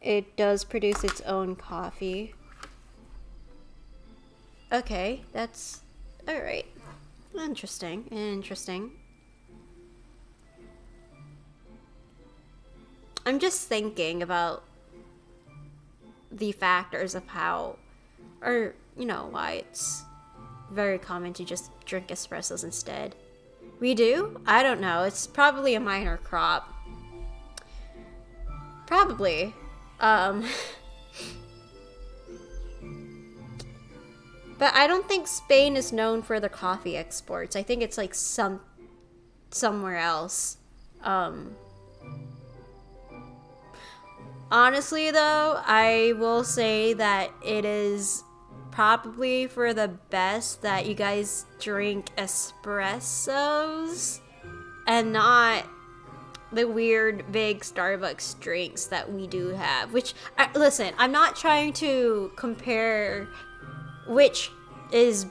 C: It does produce its own coffee. Okay, that's alright. Interesting. I'm just thinking about the factors of how, or, why it's very common to just drink espressos instead. We do? I don't know. It's probably a minor crop. Probably. But I don't think Spain is known for their coffee exports. I think it's like somewhere else. Honestly, though, I will say that it is probably for the best that you guys drink espressos and not the weird big Starbucks drinks that we do have. Which, listen, I'm not trying to compare which is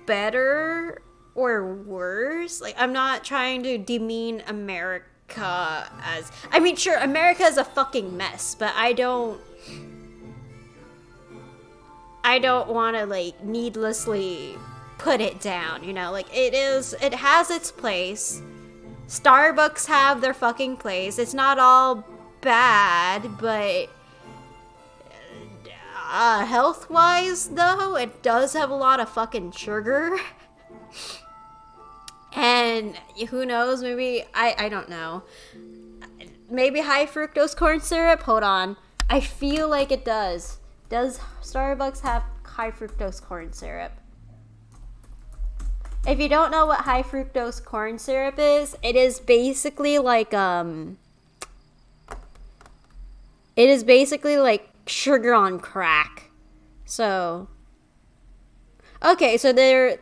C: better or worse. Like, I'm not trying to demean America as, sure, America is a fucking mess, but I don't want to like needlessly put it down, like it has its place. Starbucks have their fucking place. It's not all bad, but health-wise though, it does have a lot of fucking sugar. And who knows, maybe, I don't know. Maybe high fructose corn syrup? Hold on. I feel like it does. Does Starbucks have high fructose corn syrup? If you don't know what high fructose corn syrup is, it is basically like, sugar on crack. So, okay, so they're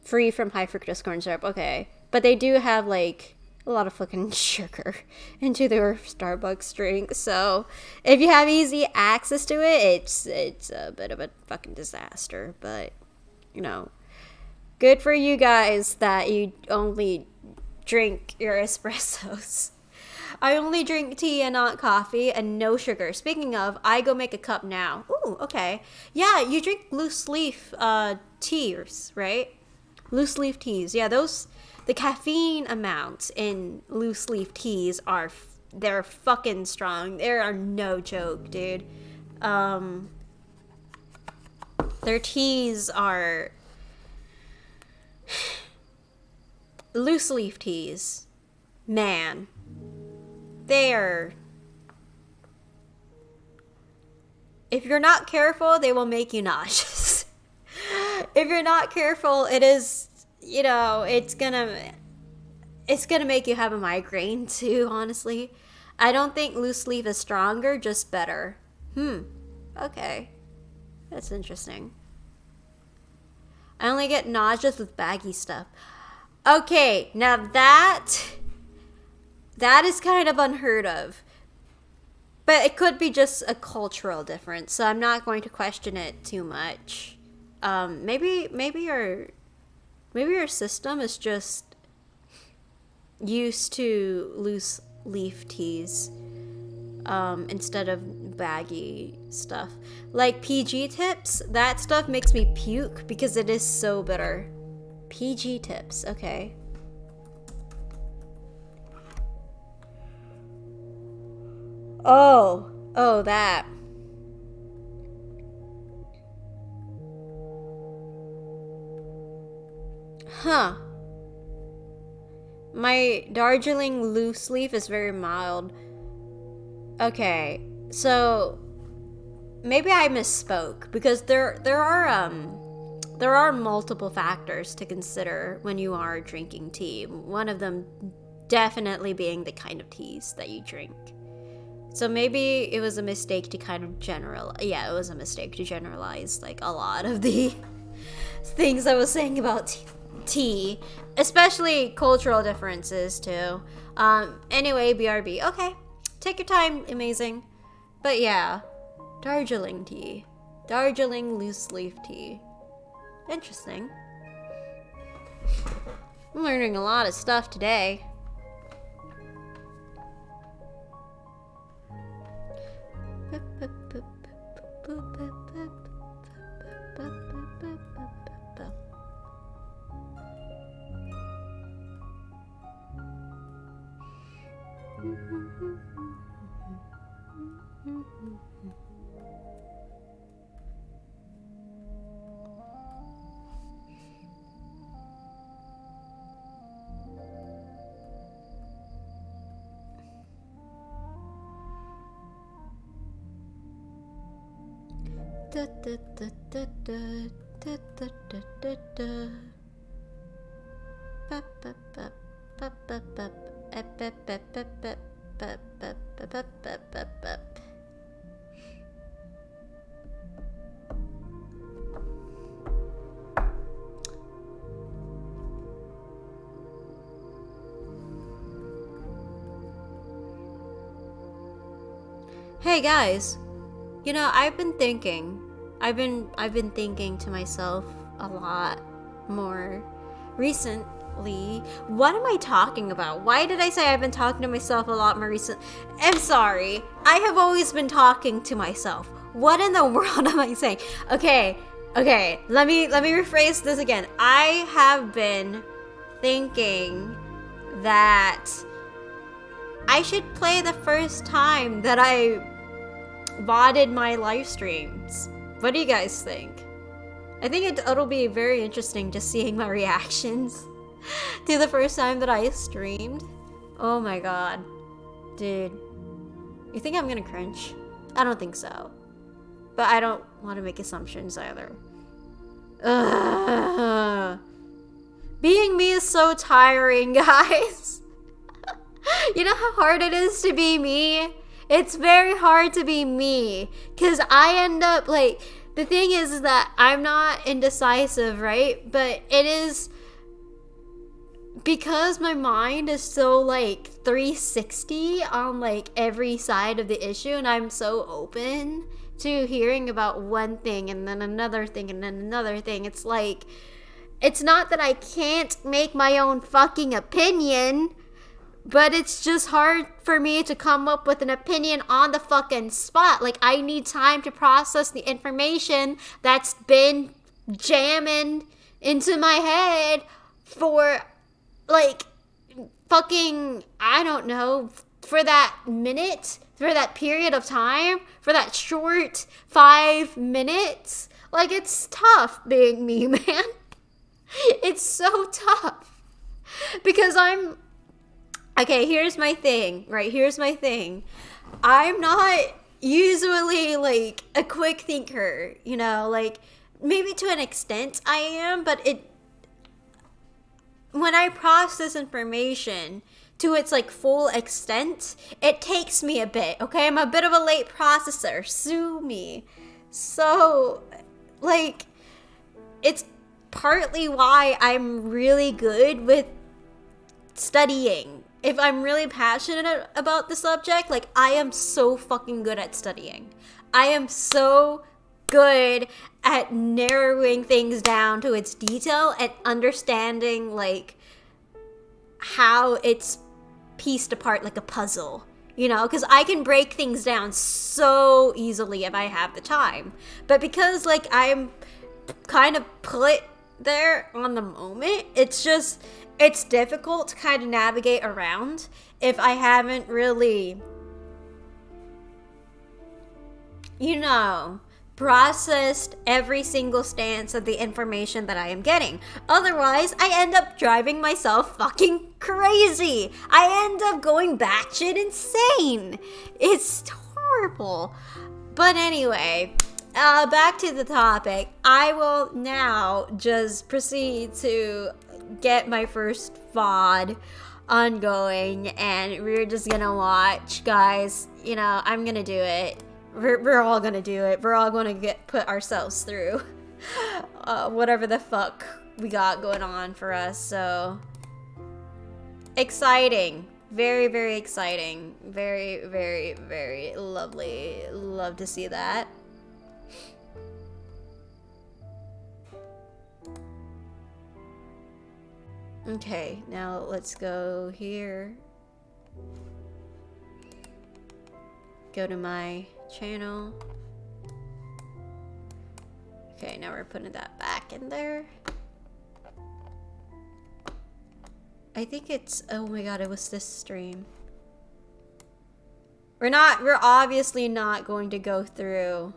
C: free from high fructose corn syrup, okay. But they do have, like, a lot of fucking sugar into their Starbucks drink. So, if you have easy access to it, it's a bit of a fucking disaster. But, good for you guys that you only drink your espressos. I only drink tea and not coffee and no sugar. Speaking of, I go make a cup now. Ooh, okay. Yeah, you drink loose leaf teas, right? Loose leaf teas. Yeah, the caffeine amounts in loose leaf teas they're fucking strong. They are no joke, dude. Their teas are loose leaf teas. Man. If you're not careful, they will make you nauseous. If you're not careful, it is, it's gonna make you have a migraine too, honestly. I don't think loose leaf is stronger, just better. Okay. That's interesting. I only get nauseous with baggy stuff. Okay, now that is kind of unheard of. But it could be just a cultural difference, so I'm not going to question it too much. Maybe your system is just used to leaf teas instead of baggy stuff. Like PG Tips, that stuff makes me puke because it is so bitter. PG Tips, okay. Oh, that. Huh. My Darjeeling loose leaf is very mild. Okay, so maybe I misspoke because there are multiple factors to consider when you are drinking tea. One of them definitely being the kind of teas that you drink. So maybe it was a mistake to kind of it was a mistake to generalize like a lot of the things I was saying about tea, especially cultural differences too. Anyway, BRB. Okay, take your time, amazing. But yeah, Darjeeling tea. Darjeeling loose leaf tea. Interesting. I'm learning a lot of stuff today. Hey guys, you know, I've been thinking to myself a lot more recently. What am I talking about? Why did I say I've been talking to myself a lot more recent? I'm sorry. I have always been talking to myself. What in the world am I saying? Okay. Let me rephrase this again. I have been thinking that I should play the first time that I VODed my live streams. What do you guys think? I think it'll be very interesting just seeing my reactions to the first time that I streamed. Oh my god. Dude. You think I'm gonna cringe? I don't think so. But I don't want to make assumptions either. Ugh. Being me is so tiring, guys. You know how hard it is to be me? It's very hard to be me. Because I end up, like, the thing is that I'm not indecisive, right? But it is because my mind is so, like, 360 on, like, every side of the issue. And I'm so open to hearing about one thing and then another thing and then another thing. It's like, it's not that I can't make my own fucking opinion, but it's just hard for me to come up with an opinion on the fucking spot. Like, I need time to process the information that's been jamming into my head for, like, fucking, I don't know, for that minute, for that period of time, for that short 5 minutes. Like, it's tough being me, man. It's so tough. Because okay, here's my thing, right? Here's my thing. I'm not usually, like, a quick thinker, you know? Like, maybe to an extent I am, but when I process information to its, like, full extent, it takes me a bit, okay? I'm a bit of a late processor. Sue me. So, like, it's partly why I'm really good with studying. If I'm really passionate about the subject, like, I am so fucking good at studying. I am so good at narrowing things down to its detail and understanding, like, how it's pieced apart like a puzzle, you know, because I can break things down so easily if I have the time. But because like I'm kind of put there on the moment, it's difficult to kind of navigate around if I haven't really, you know, processed every single stance of the information that I am getting. Otherwise, I end up driving myself fucking crazy. I end up going batshit insane. It's horrible. But anyway, back to the topic. I will now just proceed to get my first VOD ongoing, and we're just gonna watch, guys. You know, I'm gonna do it. We're all gonna do it. We're all gonna put ourselves through whatever the fuck we got going on for us. So exciting. Very, very exciting. Very, very, very lovely. Love to see that. Okay, now let's go here. Go to my channel. Okay, now we're putting that back in there. I think it's, oh my god, it was this stream. We're obviously not going to go through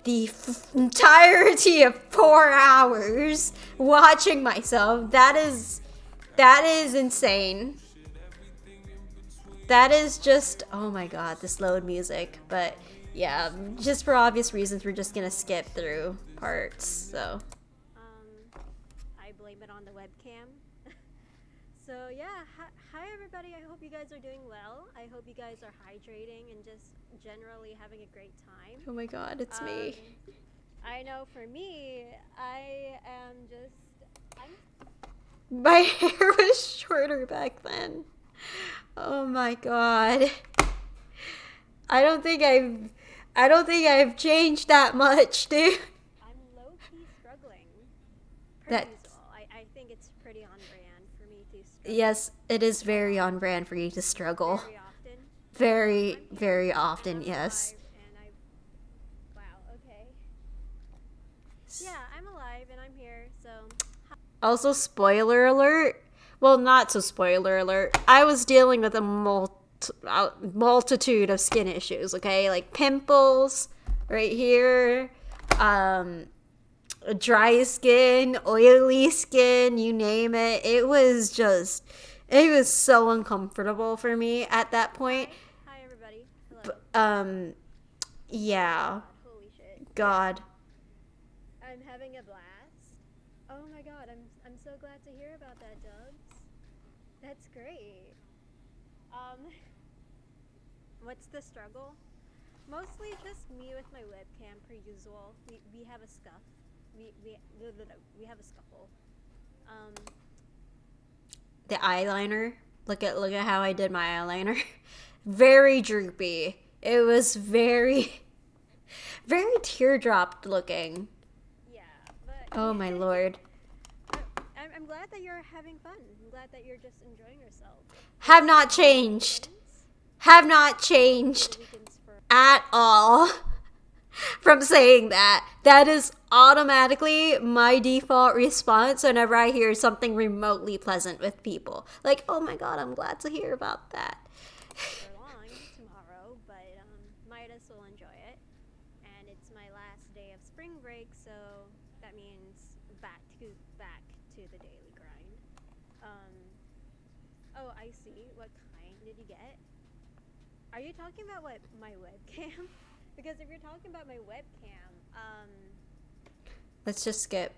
C: the entirety of 4 hours watching myself. That is insane. That is just, oh my god, this load music. But yeah, just for obvious reasons, we're just gonna skip through parts, so. I blame it on the webcam. So yeah, hi everybody, I hope you guys are doing well. I hope you guys are hydrating and just generally having a great time. Oh my god, it's me. I know for me, I am just, my hair was shorter back then. Oh my god. I don't think I've changed that much, dude. I'm low-key struggling. I think it's pretty on brand for me to struggle. Yes, it is very on brand for you to struggle. Very often. Very, very often, yes. Wow, okay. Yeah, I'm alive and I'm here, so. Also, spoiler alert. Well, not so spoiler alert. I was dealing with a multitude of skin issues, okay? Like pimples right here, dry skin, oily skin, you name it. It was so uncomfortable for me at that point. Hi everybody. Hello. Yeah. Holy shit. God. I'm having a blast. Oh my god, I'm so glad to hear about that, Dubs. That's great. What's the struggle? Mostly just me with my webcam per usual. We have a scuff. We have a scuffle. The eyeliner. Look at how I did my eyeliner. Very droopy. It was very, very teardrop looking. Yeah, but oh my lord. I'm glad that you're having fun. I'm glad that you're just enjoying yourself. Have not changed. Have not changed at all from saying that. That is automatically my default response whenever I hear something remotely pleasant with people. Like, oh my god, I'm glad to hear about that. For long tomorrow, but Midas will enjoy it. And it's my last day of spring break, so that means back to the daily grind. Oh, I see. What kind did you get? Are you talking about my webcam? Because if you're talking about my webcam, let's just skip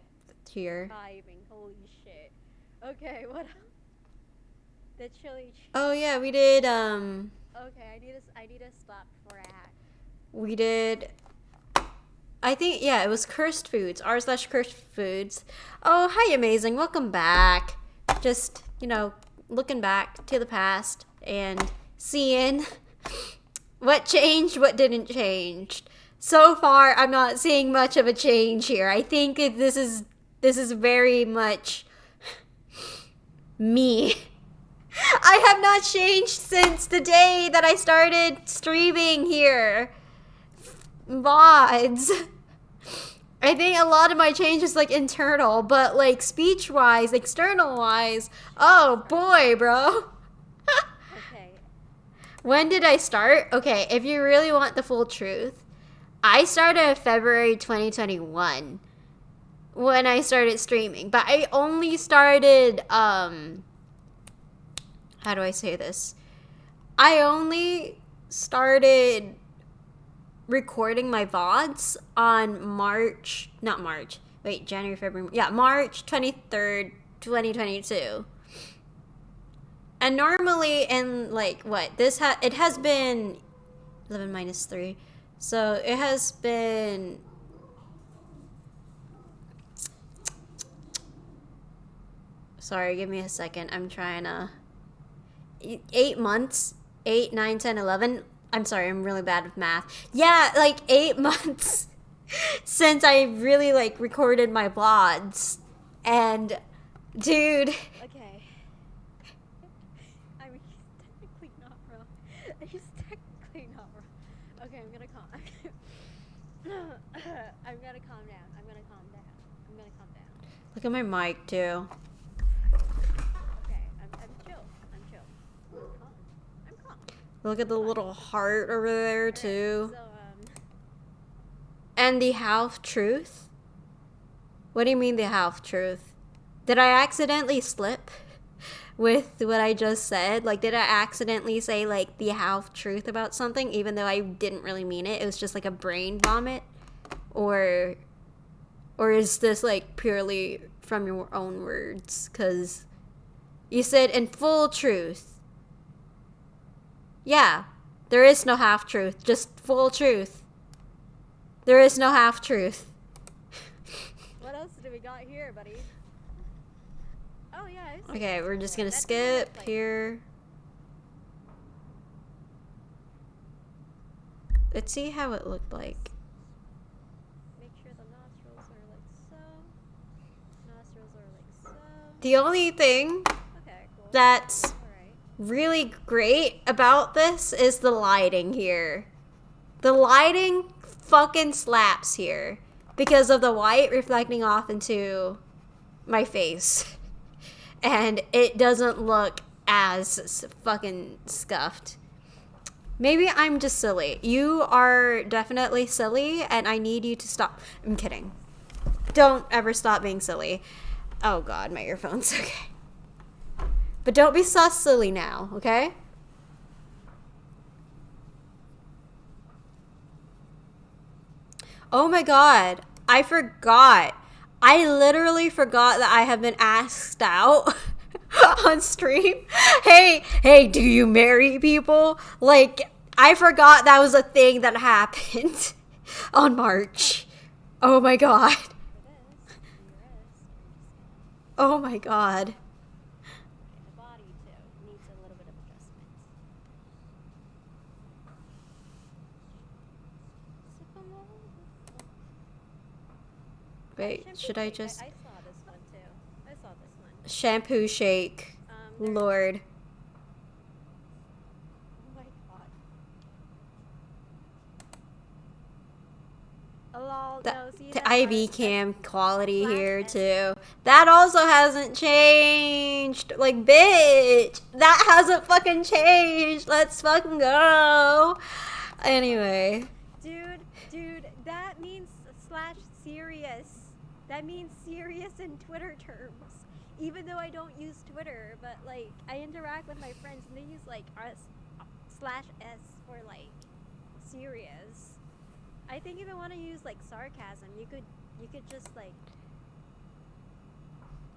C: here. Diving, holy shit. Okay, what else? The chili. Oh yeah, we did. Okay, I need to stop for a hack. We did. I think yeah, it was Cursed Foods. r/Cursed Foods. Oh hi, amazing. Welcome back. Just looking back to the past and seeing what changed, what didn't change. So far, I'm not seeing much of a change here. I think this is very much me. I have not changed since the day that I started streaming here. VODs. I think a lot of my change is like internal, but like speech wise, external wise, oh boy, bro.
D: Okay.
C: When did I start? Okay, if you really want the full truth, I started February 2021 when I started streaming, but I only started, how do I say this? I only started recording my VODs on January, February, March 23rd, 2022. And normally in like, it has been 11 minus 3. So it has been sorry, give me a second. I'm trying to 8 months, 8, 9, 10, 11. I'm sorry, I'm really bad with math. Yeah, like 8 months since I really like recorded my VODs. And dude,
D: Okay. I mean, he's technically not wrong. He's technically not wrong. Okay, I'm gonna calm. I'm gonna calm down. I'm gonna calm down.
C: look at my mic too.
D: Okay, I'm chill. I'm chill. I'm calm.
C: Look at the little heart over there too.
D: So,
C: And the half truth? What do you mean the half truth? Did I accidentally slip with what I just said? Like, did I accidentally say like the half truth about something even though I didn't really mean it? It was just like a brain vomit? Or is this like purely from your own words? Because you said in full truth. Yeah, there is no half truth, just full truth. There is no half truth.
D: what else do we got here, buddy? Oh yeah. I see
C: Okay,
D: it
C: we're just
D: somewhere.
C: gonna
D: That thing
C: skip
D: that's, like,
C: here. Let's see how it looked like.
D: Make sure the nostrils are like so. Nostrils are like so.
C: The only thing
D: Okay, cool.
C: that's
D: All right.
C: really great about this is the lighting here. The lighting fucking slaps here because of the white reflecting off into my face. And it doesn't look as fucking scuffed. Maybe I'm just silly. You are definitely silly and I need you to stop. I'm kidding. Don't ever stop being silly. Oh god, my earphones. Okay. But don't be so silly now, okay? Oh my god, I forgot. I literally forgot that I have been asked out on stream. Hey, do you marry people? Like, I forgot that was a thing that happened on March. Oh my god. Oh my god.
D: The body too needs a little bit of adjustment.
C: Wait,
D: Shampoo
C: should I
D: shake,
C: just...
D: I saw this one too. I saw this one.
C: Shampoo shake.
D: There-
C: Lord.
D: Oh my god. Lol, no, see
C: The
D: that
C: IV
D: part-
C: cam quality
D: Flash
C: here
D: S.
C: too. That also hasn't changed. Like, bitch, that hasn't fucking changed. Let's fucking go. Anyway,
D: Dude, that means /serious. That means serious in Twitter terms. Even though I don't use Twitter, but like I interact with my friends and they use like /s for like serious. I think if you want to use like sarcasm, you could just like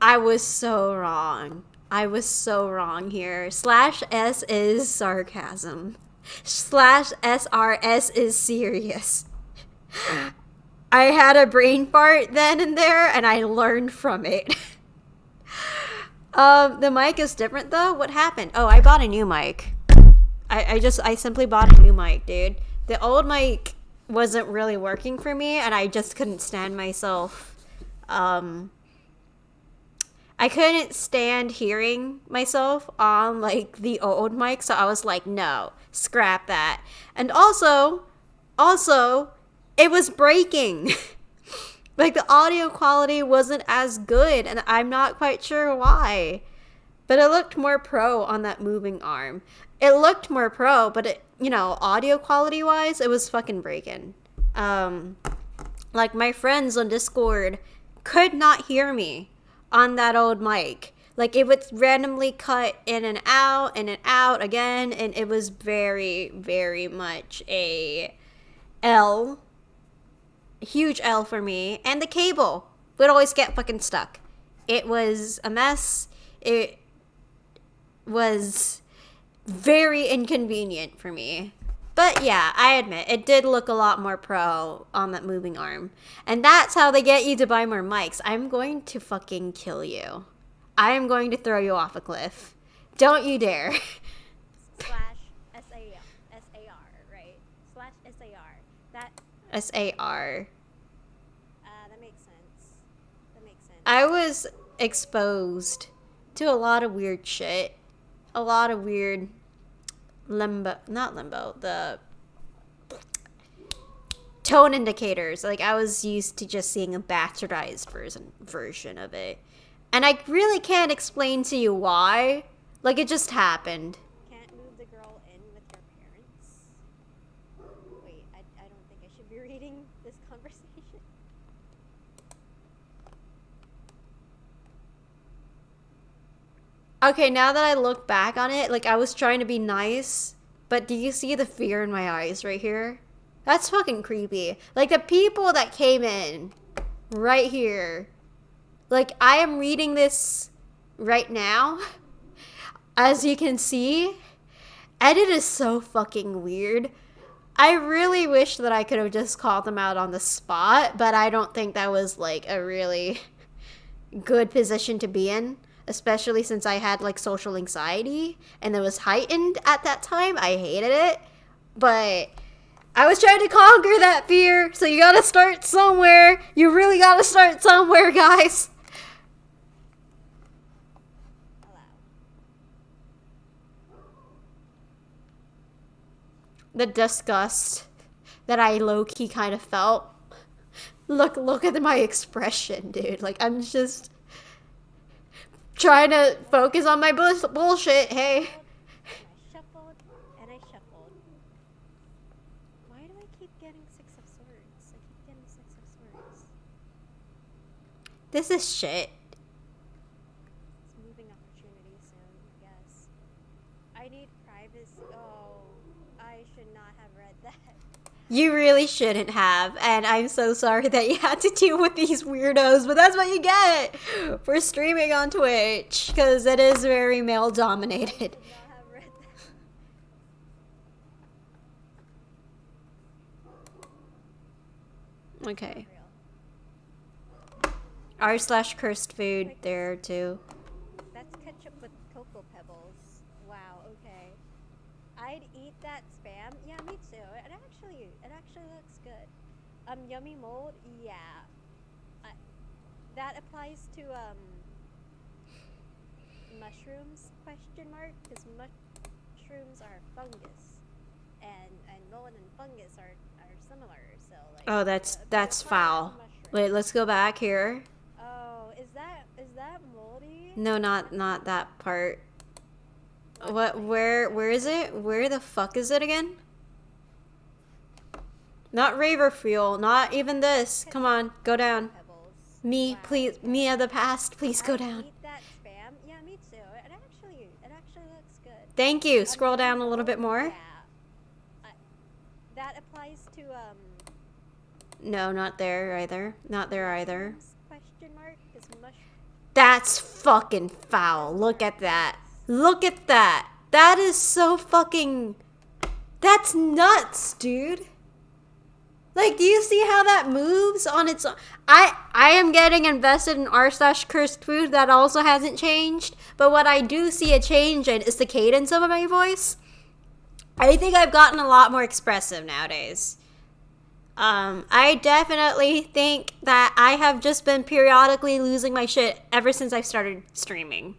C: I was so wrong. I was so wrong here. /s is sarcasm. /SRS is serious. I had a brain fart then and there, and I learned from it. The mic is different though. What happened? Oh, I bought a new mic. I simply bought a new mic, dude. The old mic wasn't really working for me, and I just couldn't stand myself. I couldn't stand hearing myself on like the old mic, so I was like, no, scrap that. And also, it was breaking. Like the audio quality wasn't as good, and I'm not quite sure why. But it looked more pro on that moving arm. It looked more pro, but it, you know, audio quality wise, it was fucking breaking. Like my friends on Discord could not hear me on that old mic. Like it would randomly cut in and out again, and it was very, very much a huge L for me. And the cable would always get fucking stuck. It was a mess. It was very inconvenient for me. But yeah, I admit, it did look a lot more pro on that moving arm. And that's how they get you to buy more mics. I'm going to fucking kill you. I am going to throw you off a cliff. Don't you dare.
D: /SAR, right? /SAR. That
C: SAR.
D: that makes sense.
C: I was exposed to a lot of weird shit. A lot of weird the tone indicators. Like I was used to just seeing a bastardized version of it. And I really can't explain to you why. Like it just happened.
D: Can't move the girl in with your parents. Wait, I don't think I should be reading this conversation.
C: Okay, now that I look back on it, like I was trying to be nice, but do you see the fear in my eyes right here? That's fucking creepy. Like the people that came in right here, like I am reading this right now, as you can see, and it is so fucking weird. I really wish that I could have just called them out on the spot, but I don't think that was like a really good position to be in. Especially since I had like social anxiety and it was heightened at that time. I hated it. But I was trying to conquer that fear. So you gotta start somewhere. You really gotta start somewhere, guys.
D: Allow.
C: The disgust that I low-key kind of felt. Look at my expression, dude. Like I'm just trying to focus on my bullshit, hey.
D: And I shuffled. Why do I keep getting 6 of Swords? I keep getting 6 of Swords.
C: This is shit.
D: It's moving opportunity soon, I guess. I need privacy. Oh, I should not have read that.
C: You really shouldn't have, and I'm so sorry that you had to deal with these weirdos, but that's what you get for streaming on Twitch, because it is very male-dominated.
D: I should not have read that.
C: Okay.
D: Real.
C: r/cursed food there, too.
D: That's ketchup with Cocoa Pebbles. Wow, okay. I'd eat that Spam. Yeah, me too. It actually looks good. Yummy mold. Yeah. That applies to mushrooms? Question mark. Because mushrooms are fungus, and mold and fungus are similar. So like.
C: Oh, that's foul. Wait, let's go back here.
D: Oh, is that moldy?
C: No, not that part. What? Where is it? Where the fuck is it again? Not Raver Fuel, not even this. Come on, go down.
D: Pebbles.
C: Me,
D: Wow,
C: please,
D: okay.
C: me of the past, please go
D: I'd
C: down.
D: eat that Spam. Yeah, me too. It actually looks good.
C: Thank you. Scroll down a little bit more.
D: Yeah. That applies to
C: No, not there either. Not there either.
D: question mark is
C: That's fucking foul. Look at that. Look at that. That is so fucking... That's nuts, dude. Like, do you see how that moves on its own? I am getting invested in r/cursed food. That also hasn't changed. But what I do see a change in is the cadence of my voice. I think I've gotten a lot more expressive nowadays. I definitely think that I have just been periodically losing my shit ever since I started streaming.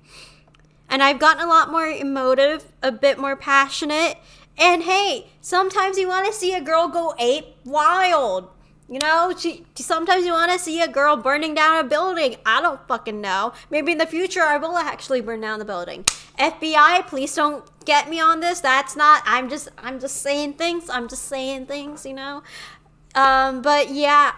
C: And I've gotten a lot more emotive, a bit more passionate. And hey, sometimes you want to see a girl go ape wild. You know, sometimes you want to see a girl burning down a building. I don't fucking know. Maybe in the future I will actually burn down the building. FBI, please don't get me on this. That's not, I'm just saying things. I'm just saying things, you know. But yeah,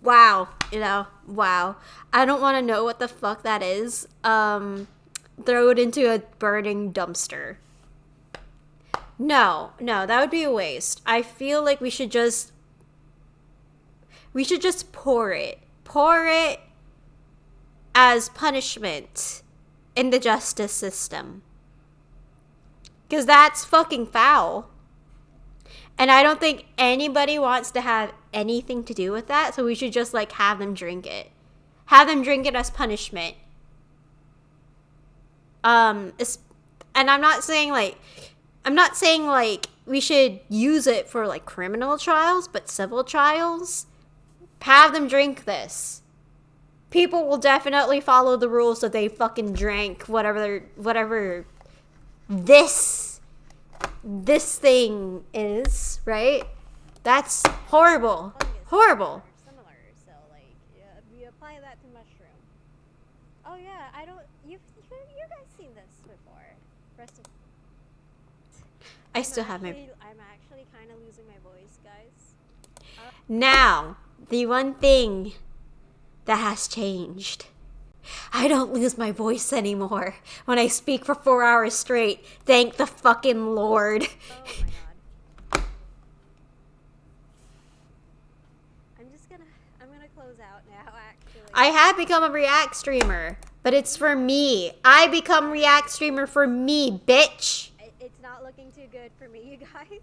C: wow, you know, wow. I don't want to know what the fuck that is. Throw it into a burning dumpster. No, that would be a waste. I feel like we should just pour it as punishment in the justice system. Because that's fucking foul. And I don't think anybody wants to have anything to do with that, so we should just, like, have them drink it. Have them drink it as punishment. And I'm not saying, like, we should use it for, like, criminal trials, but civil trials. Have them drink this. People will definitely follow the rules if they fucking drank whatever this thing is, right? That's horrible. Horrible.
D: Similar, so like we apply that to mushroom. Oh yeah, I don't. You guys seen this before? Rest of.
C: I still have my.
D: I'm actually kind of losing my voice, guys.
C: Now, the one thing that has changed. I don't lose my voice anymore when I speak for 4 hours straight. Thank the fucking Lord.
D: Oh my god. I'm gonna close out now, actually.
C: I have become a React streamer, but it's for me. I become React streamer for me, bitch.
D: It's not looking too good for me, you guys.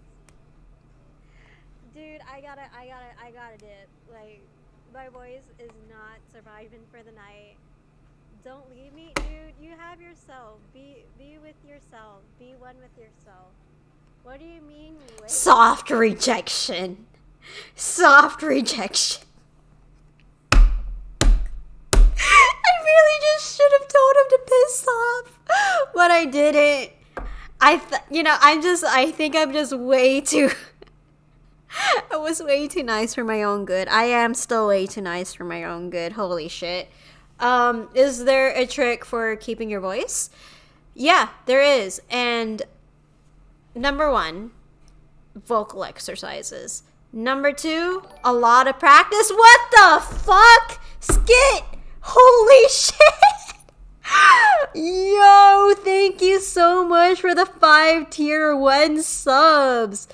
D: Dude, I gotta dip. Like, my voice is not surviving for the night. Don't leave me, dude. You have yourself. Be with yourself. Be one with yourself. What do you mean?
C: Soft rejection. Soft rejection. I really just should have told him to piss off, but I didn't. I think I'm just way too. I was way too nice for my own good. I am still way too nice for my own good. Holy shit. Is there a trick for keeping your voice? Yeah, there is. And number 1, vocal exercises. Number 2, a lot of practice. What the fuck? Skit! Holy shit! Yo, thank you so much for the 5 tier 1 subs.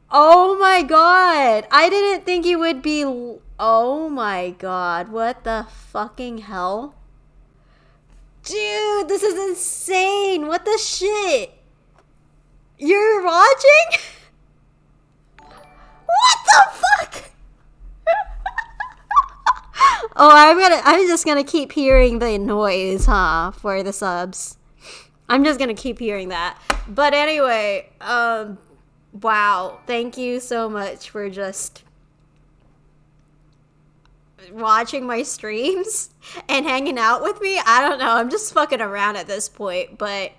C: Oh my god. I didn't think you would be... Oh my god. What the fucking hell? Dude, this is insane. What the shit? You're watching? What the fuck? Oh, I'm just gonna keep hearing the noise, huh, for the subs. I'm just gonna keep hearing that. But anyway, wow, thank you so much for just watching my streams and hanging out with me. I don't know, I'm just fucking around at this point, but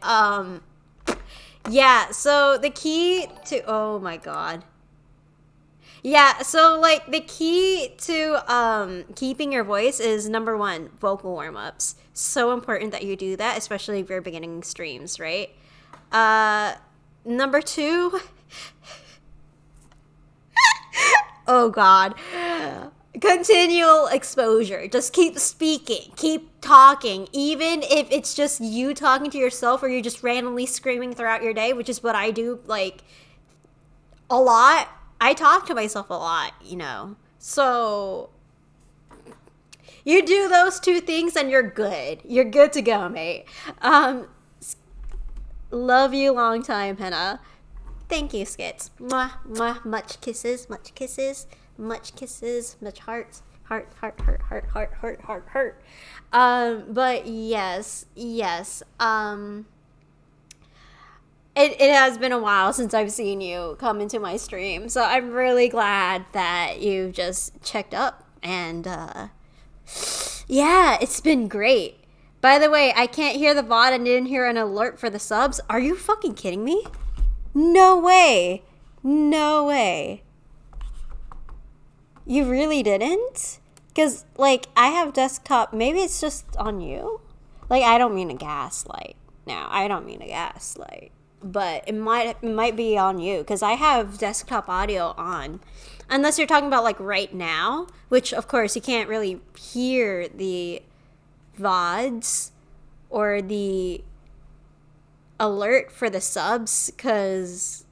C: yeah, so the key to, oh my god. Yeah, so like the key to keeping your voice is number 1, vocal warm-ups. So important that you do that, especially if you're beginning streams, right? Number 2, oh god, continual exposure. Just keep speaking, keep talking, even if it's just you talking to yourself or you're just randomly screaming throughout your day, which is what I do, like, a lot. I talk to myself a lot, you know. So you do those 2 things and you're good. You're good to go, mate. Love you long time, Henna. Thank you, Skits. Mwah, mwah, much kisses, much kisses, much kisses, much hearts. Heart. But yes. it has been a while since I've seen you come into my stream, so I'm really glad that you just checked up. And yeah, it's been great. By the way, I can't hear the VOD and didn't hear an alert for the subs. Are you fucking kidding me? No way. No way. You really didn't? Because, like, I have desktop. Maybe it's just on you? Like, I don't mean a gaslight. Now, I don't mean a gaslight. But it might be on you. Because I have desktop audio on. Unless you're talking about, like, right now. Which, of course, you can't really hear the VODs or the alert for the subs. Because,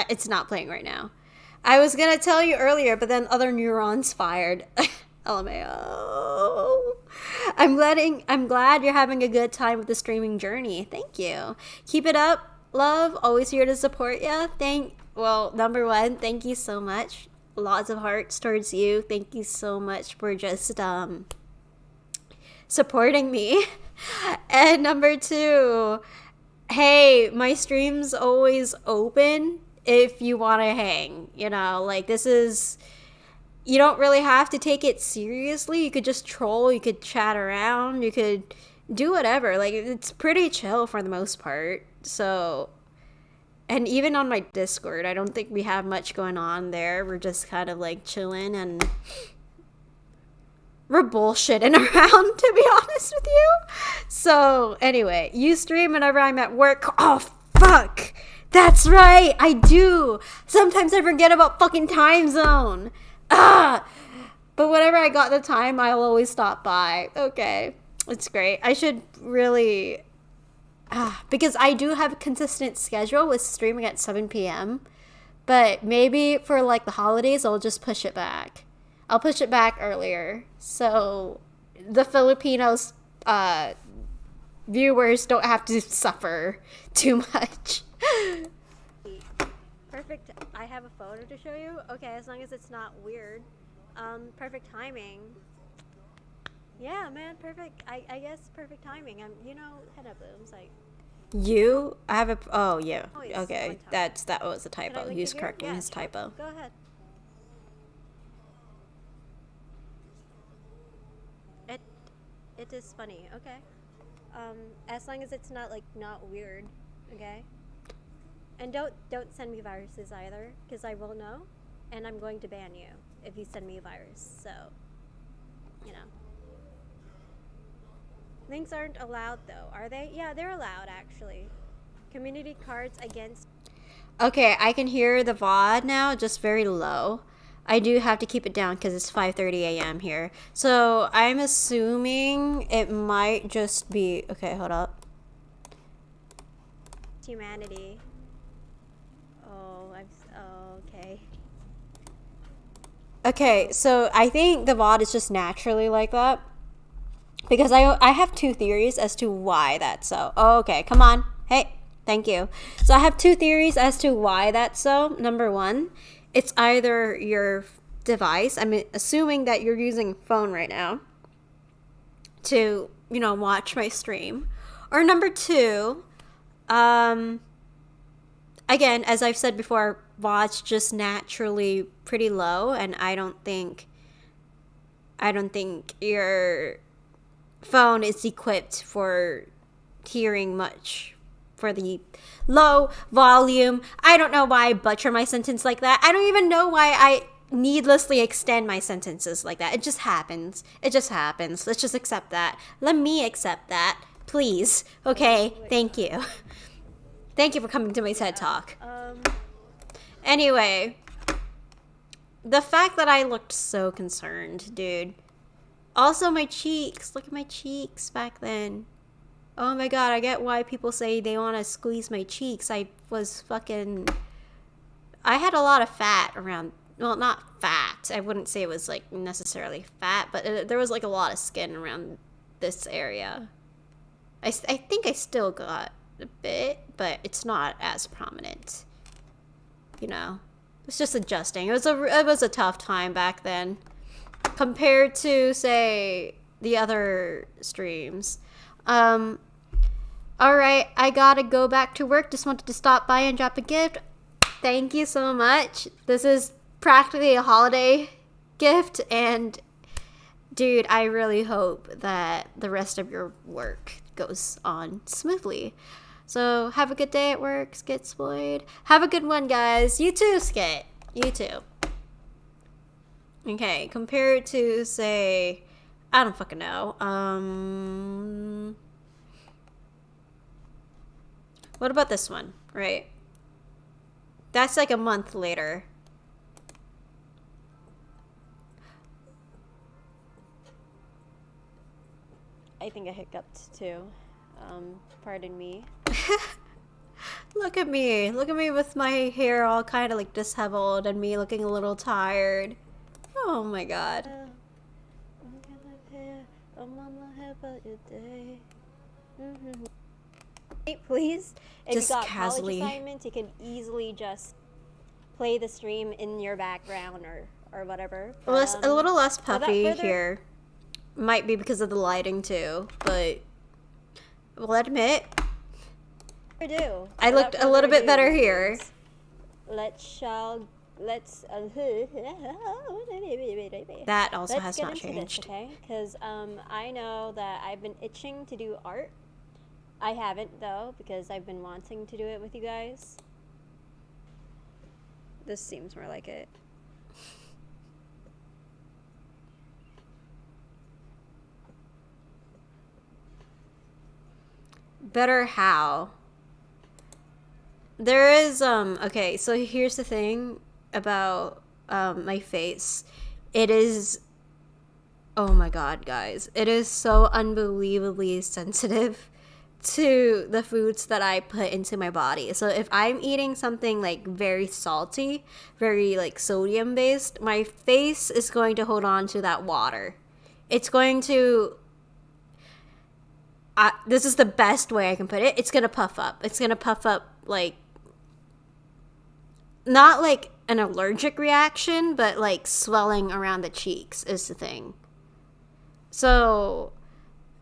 C: it's not playing right now. I was gonna tell you earlier, but then other neurons fired. LMAO. I'm glad you're having a good time with the streaming journey. Thank you. Keep it up, love. Always here to support you. Number one, thank you so much. Lots of hearts towards you. Thank you so much for just supporting me. And number two, hey, my stream's always open if you want to hang. You know, like, this is, you don't really have to take it seriously. You could just troll, you could chat around, you could do whatever. Like, it's pretty chill for the most part. So, and even on my Discord, I don't think we have much going on there. We're just kind of like chilling and we're bullshitting around, to be honest with you. So anyway, you stream whenever I'm at work. Oh, fuck. That's right, I do. Sometimes I forget about fucking time zone. But whenever I got the time, I'll always stop by. Okay, it's great. I should really, because I do have a consistent schedule with streaming at 7 p.m. But maybe for like the holidays, I'll just push it back. I'll push it back earlier. So the Filipinos viewers don't have to suffer too much.
D: Perfect. I have a photo to show you. Okay, as long as it's not weird. Perfect timing. Yeah, man, perfect. I guess perfect timing. Henna blooms, like.
C: I have a. Oh yeah.
D: Oh, yes,
C: okay, that was a typo. He was correcting his typo.
D: Go ahead. It is funny. Okay. As long as it's not weird. Okay. And don't send me viruses either, because I will know, and I'm going to ban you if you send me a virus. So, links aren't allowed though, are they? Yeah, they're allowed actually. Community cards against.
C: Okay, I can hear the VOD now, just very low. I do have to keep it down because it's 5:30 a.m. here. So I'm assuming it might just be. Okay, hold up.
D: Humanity. Okay.
C: Okay, so I think the VOD is just naturally like that. Because I have two theories as to why that's so. Oh, okay, come on. Hey, thank you. So I have two theories as to why that's so. Number one, it's either your device. I'm assuming that you're using a phone right now to, watch my stream. Or number two, again, as I've said before, VOD's just naturally pretty low, and I don't think your phone is equipped for hearing much for the low volume. I don't know why I butcher my sentence like that. I don't even know why I needlessly extend my sentences like that. It just happens. Let's just accept that. Let me accept that, please. Okay, thank you. Thank you for coming to my TED Talk. Anyway, the fact that I looked so concerned, dude. Also, my cheeks. Look at my cheeks back then. Oh my god, I get why people say they want to squeeze my cheeks. I had a lot of fat around. Well, not fat. I wouldn't say it was necessarily fat, but there was a lot of skin around this area. I think I still got a bit, but it's not as prominent. It's just adjusting. It was a tough time back then compared to, say, the other streams. Alright, I gotta go back to work. Just wanted to stop by and drop a gift. Thank you so much. This is practically a holiday gift, and dude, I really hope that the rest of your work goes on smoothly. So have a good day at work, Skit Spoiled. Have a good one, guys. You too, Skit. You too. Okay, compared to, say, I don't fucking know. What about this one, right? That's like a month later.
D: I think I hiccuped too. Pardon me.
C: Look at me. Look at me with my hair all kind of like disheveled and me looking a little tired. Oh my god.
D: I'm on the hair about your day. Hey, please, if
C: Just
D: you got
C: casually.
D: college assignments, you can easily just play the stream in your background or whatever.
C: A little less
D: without
C: puffy
D: further-
C: here. Might be because of the lighting too, but we'll admit
D: Do.
C: I looked a little bit better here.
D: Let's
C: That also
D: Let's
C: has
D: get
C: not
D: into
C: changed.
D: this, okay? Because I know that I've been itching to do art. I haven't though, because I've been wanting to do it with you guys. This seems more like it.
C: Better how? There is okay, so here's the thing about my face. It is, oh my god, guys, it is so unbelievably sensitive to the foods that I put into my body. So if I'm eating something like very salty, very like sodium based, my face is going to hold on to that water. It's going to, this is the best way I can put it. It's going to puff up. It's going to puff up like, not like an allergic reaction, but like swelling around the cheeks is the thing. So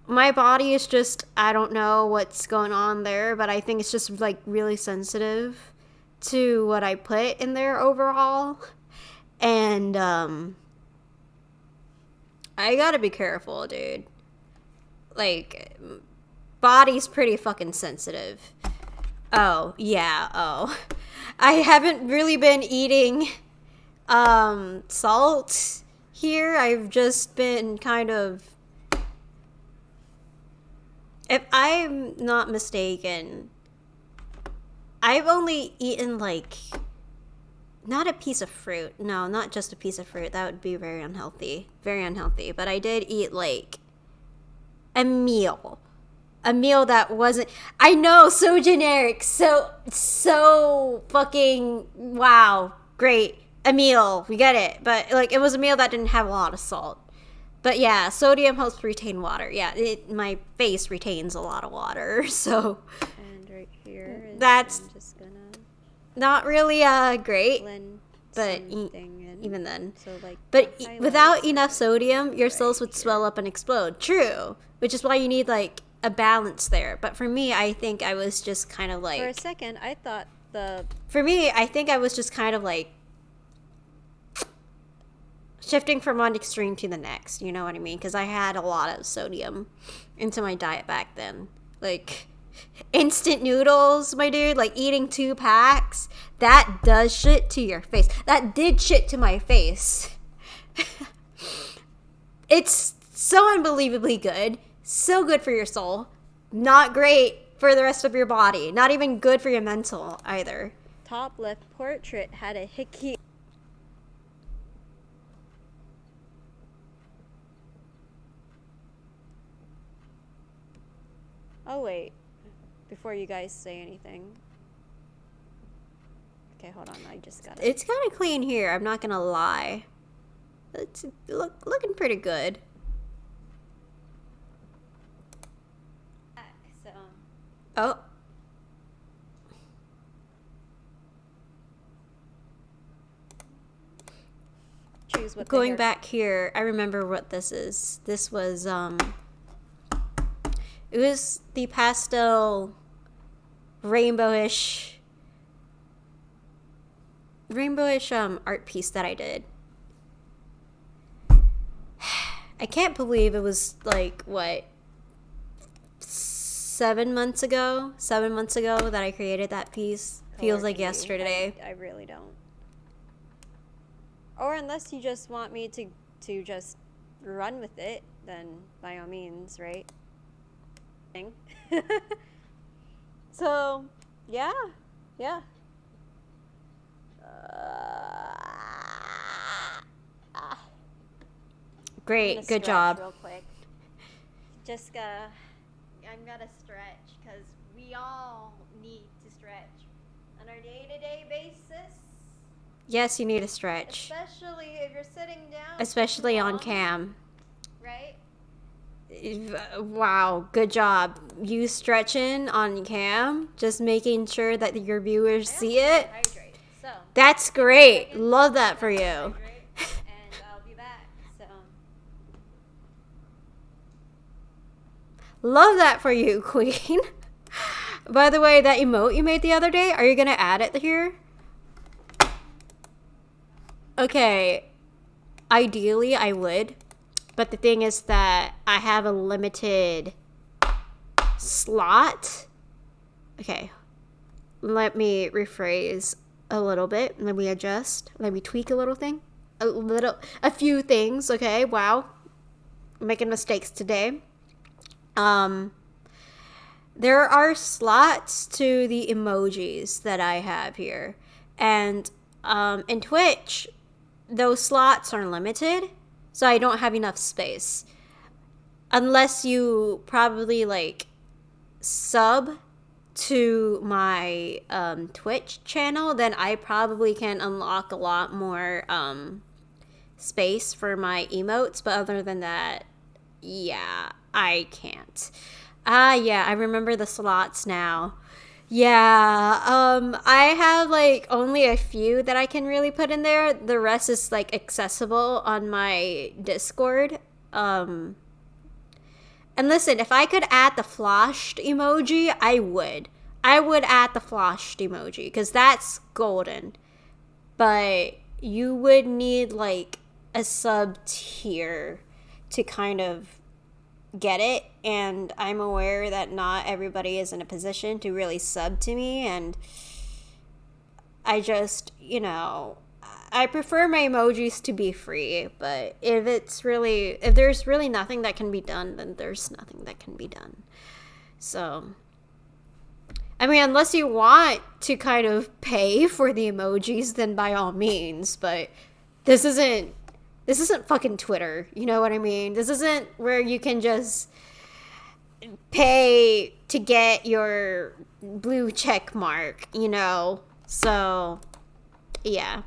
C: my body is just, I don't know what's going on there, but I think it's just like really sensitive to what I put in there overall. And I gotta be careful, dude. Like, body's pretty fucking sensitive. Oh, yeah, oh. I haven't really been eating salt here. I've just been kind of, if I'm not mistaken, I've only eaten like, not a piece of fruit. No, not just a piece of fruit. That would be very unhealthy. Very unhealthy. But I did eat like a meal that wasn't, I know, so generic, so fucking, wow, great, a meal, we get it, but like it was a meal that didn't have a lot of salt. But yeah, sodium helps retain water. Yeah, my face retains a lot of water, so
D: And right here is,
C: That's-
D: I'm just gonna
C: not really great,
D: blend
C: but
D: something in.
C: even then.
D: So like,
C: But
D: the highlights
C: without
D: are
C: enough sodium, your
D: right
C: cells would
D: here.
C: swell up and explode. True, which is why you need like a balance there. But for me, I think I was just kind of
D: For a
C: like,
D: second, I thought the
C: shifting from one extreme to the next, you know what I mean? Because I had a lot of sodium into my diet back then. Like, instant noodles, my dude, like eating 2 packs, that does shit to your face. That did shit to my face. It's so unbelievably good. So good for your soul. Not great for the rest of your body. Not even good for your mental either.
D: top left portrait had a hickey. Oh wait, before you guys say anything. Okay, hold on, I just got it.
C: It's kind of clean here, I'm not gonna lie. It's looking pretty good.
D: So,
C: Oh.
D: choose what the
C: Going
D: hair-
C: back here, I remember what this is. This was It was the pastel rainbowish art piece that I did. I can't believe it was like, what, 7 months ago that I created that piece. Feels like yesterday.
D: I really don't. Or unless you just want me to just run with it, then by all means, right? So, yeah.
C: Great, good job.
D: Real quick. Just I'm gonna stretch because we all need to stretch on our day-to-day basis.
C: Yes, you need to stretch.
D: Especially if you're sitting down.
C: Especially on cam.
D: Right?
C: Wow, good job. You stretching on cam, just making sure that your viewers see it.
D: Hydrate. So.
C: That's great. Love that for you.
D: And I'll be back. So.
C: Love that for you, Queen. By the way, that emote you made the other day, are you going to add it here? Okay. Ideally, I would. But the thing is that I have a limited slot. Okay. Let me rephrase a little bit. Let me adjust. Let me tweak a little thing. A few things, okay? Wow. I'm making mistakes today. There are slots to the emojis that I have here. And in Twitch, those slots are limited. So I don't have enough space. Unless you probably like sub to my Twitch channel, then I probably can unlock a lot more space for my emotes. But other than that, yeah, I can't. Yeah, I remember the slots now. Yeah, I have like only a few that I can really put in there. The rest is like accessible on my Discord. And listen, if I could add the floshed emoji, I would. I would add the floshed emoji because that's golden. But you would need like a sub tier to kind of get it, and I'm aware that not everybody is in a position to really sub to me, and I just, I prefer my emojis to be free, but if there's really nothing that can be done, then there's nothing that can be done. So, I mean, unless you want to kind of pay for the emojis, then by all means, but this isn't fucking Twitter, you know what I mean? This isn't where you can just pay to get your blue check mark, So, yeah.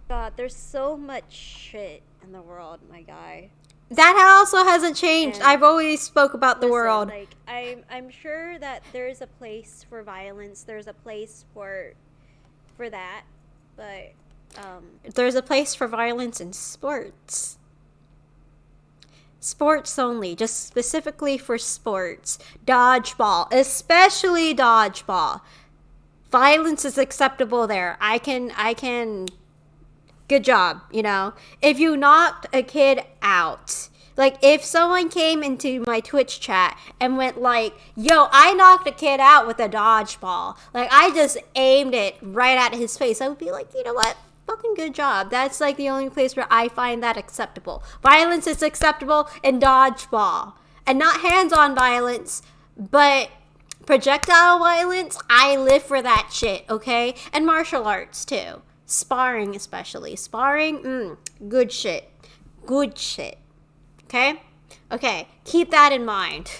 D: God, there's so much shit in the world, my guy.
C: That also hasn't changed. And I've always spoke about the world.
D: Like, I'm sure that there's a place for violence. There's a place for that, but
C: there's a place for violence in sports. Sports only, just specifically for sports. Dodgeball, especially dodgeball. Violence is acceptable there. I can good job, If you knocked a kid out, like if someone came into my Twitch chat and went like, yo, I knocked a kid out with a dodgeball. Like I just aimed it right at his face. I would be like, you know what? Fucking good job. That's like the only place where I find that acceptable. Violence is acceptable in dodgeball. And not hands-on violence, but projectile violence, I live for that shit, okay? And martial arts too. Sparring especially. Sparring, good shit. Good shit. Okay? Okay, keep that in mind.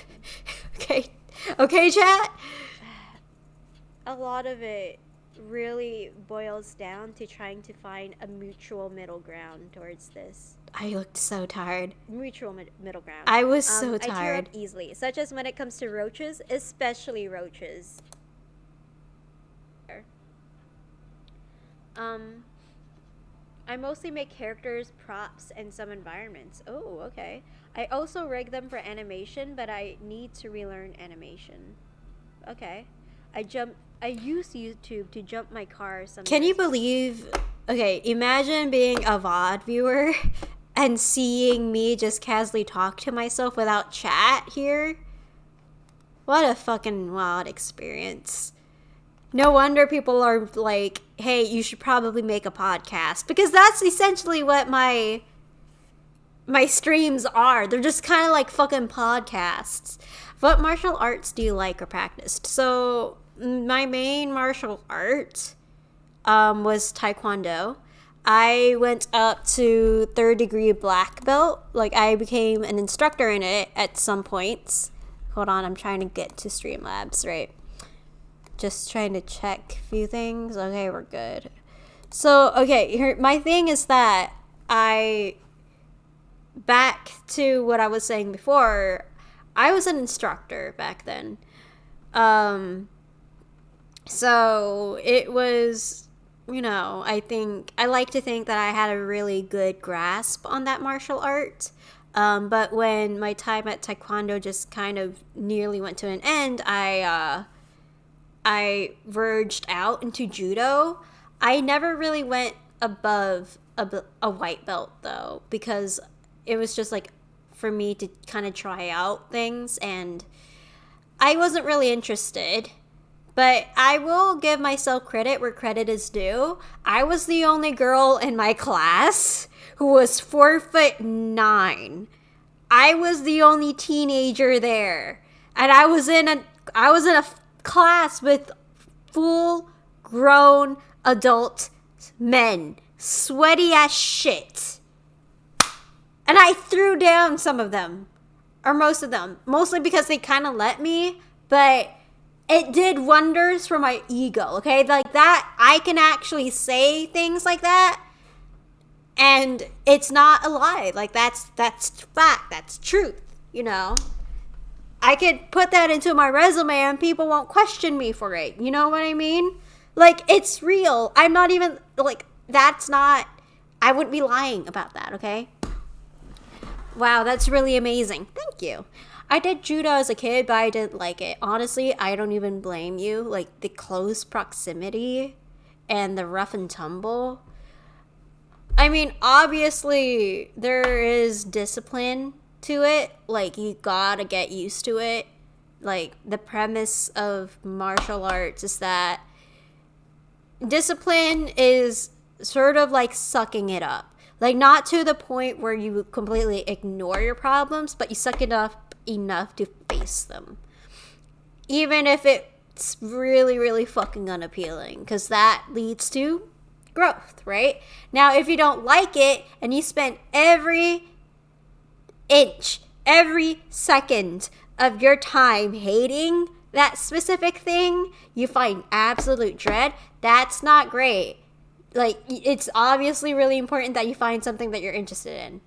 C: Okay? Okay, chat?
D: A lot of it really boils down to trying to find a mutual middle ground towards this.
C: I looked so tired.
D: Mutual middle ground.
C: I was so tired.
D: I tear up easily, such as when it comes to roaches, especially roaches. I mostly make characters, props, and some environments. Oh, okay. I also rig them for animation, but I need to relearn animation. Okay. I use YouTube to jump my car sometimes.
C: Can you believe? Okay, imagine being a VOD viewer and seeing me just casually talk to myself without chat here. What a fucking wild experience. No wonder people are like, hey, you should probably make a podcast. Because that's essentially what my streams are. They're just kind of like fucking podcasts. What martial arts do you like or practiced? So, my main martial art was Taekwondo. I went up to 3rd degree black belt. Like, I became an instructor in it at some points. Hold on, I'm trying to get to Streamlabs, right? Just trying to check a few things. Okay, we're good. So, okay, here, my thing is that back to what I was saying before, I was an instructor back then. So it was, I like to think that I had a really good grasp on that martial art. But when my time at Taekwondo just kind of nearly went to an end, I verged out into Judo. I never really went above a white belt, though, because it was just like for me to kind of try out things, and I wasn't really interested. But I will give myself credit where credit is due. I was the only girl in my class who was 4'9". I was the only teenager there, and I was in a class with full-grown adult men, sweaty as shit, and I threw down some of them, or most of them, mostly because they kind of let me, but it did wonders for my ego, okay? Like that, I can actually say things like that, and it's not a lie. Like that's fact, that's truth, I could put that into my resume and people won't question me for it. You know what I mean? Like, it's real. I'm not even, like, I wouldn't be lying about that, okay? Wow, that's really amazing. Thank you. I did judo as a kid, but I didn't like it. Honestly, I don't even blame you. Like, the close proximity and the rough and tumble. I mean, obviously, there is discipline to it. Like, you gotta get used to it. Like, the premise of martial arts is that discipline is sort of like sucking it up. Like, not to the point where you completely ignore your problems, but you suck it up enough to face them. Even if it's really, really fucking unappealing, because that leads to growth, right? Now, if you don't like it and you spend every inch, every second of your time hating that specific thing, you find absolute dread, that's not great. Like, it's obviously really important that you find something that you're interested in.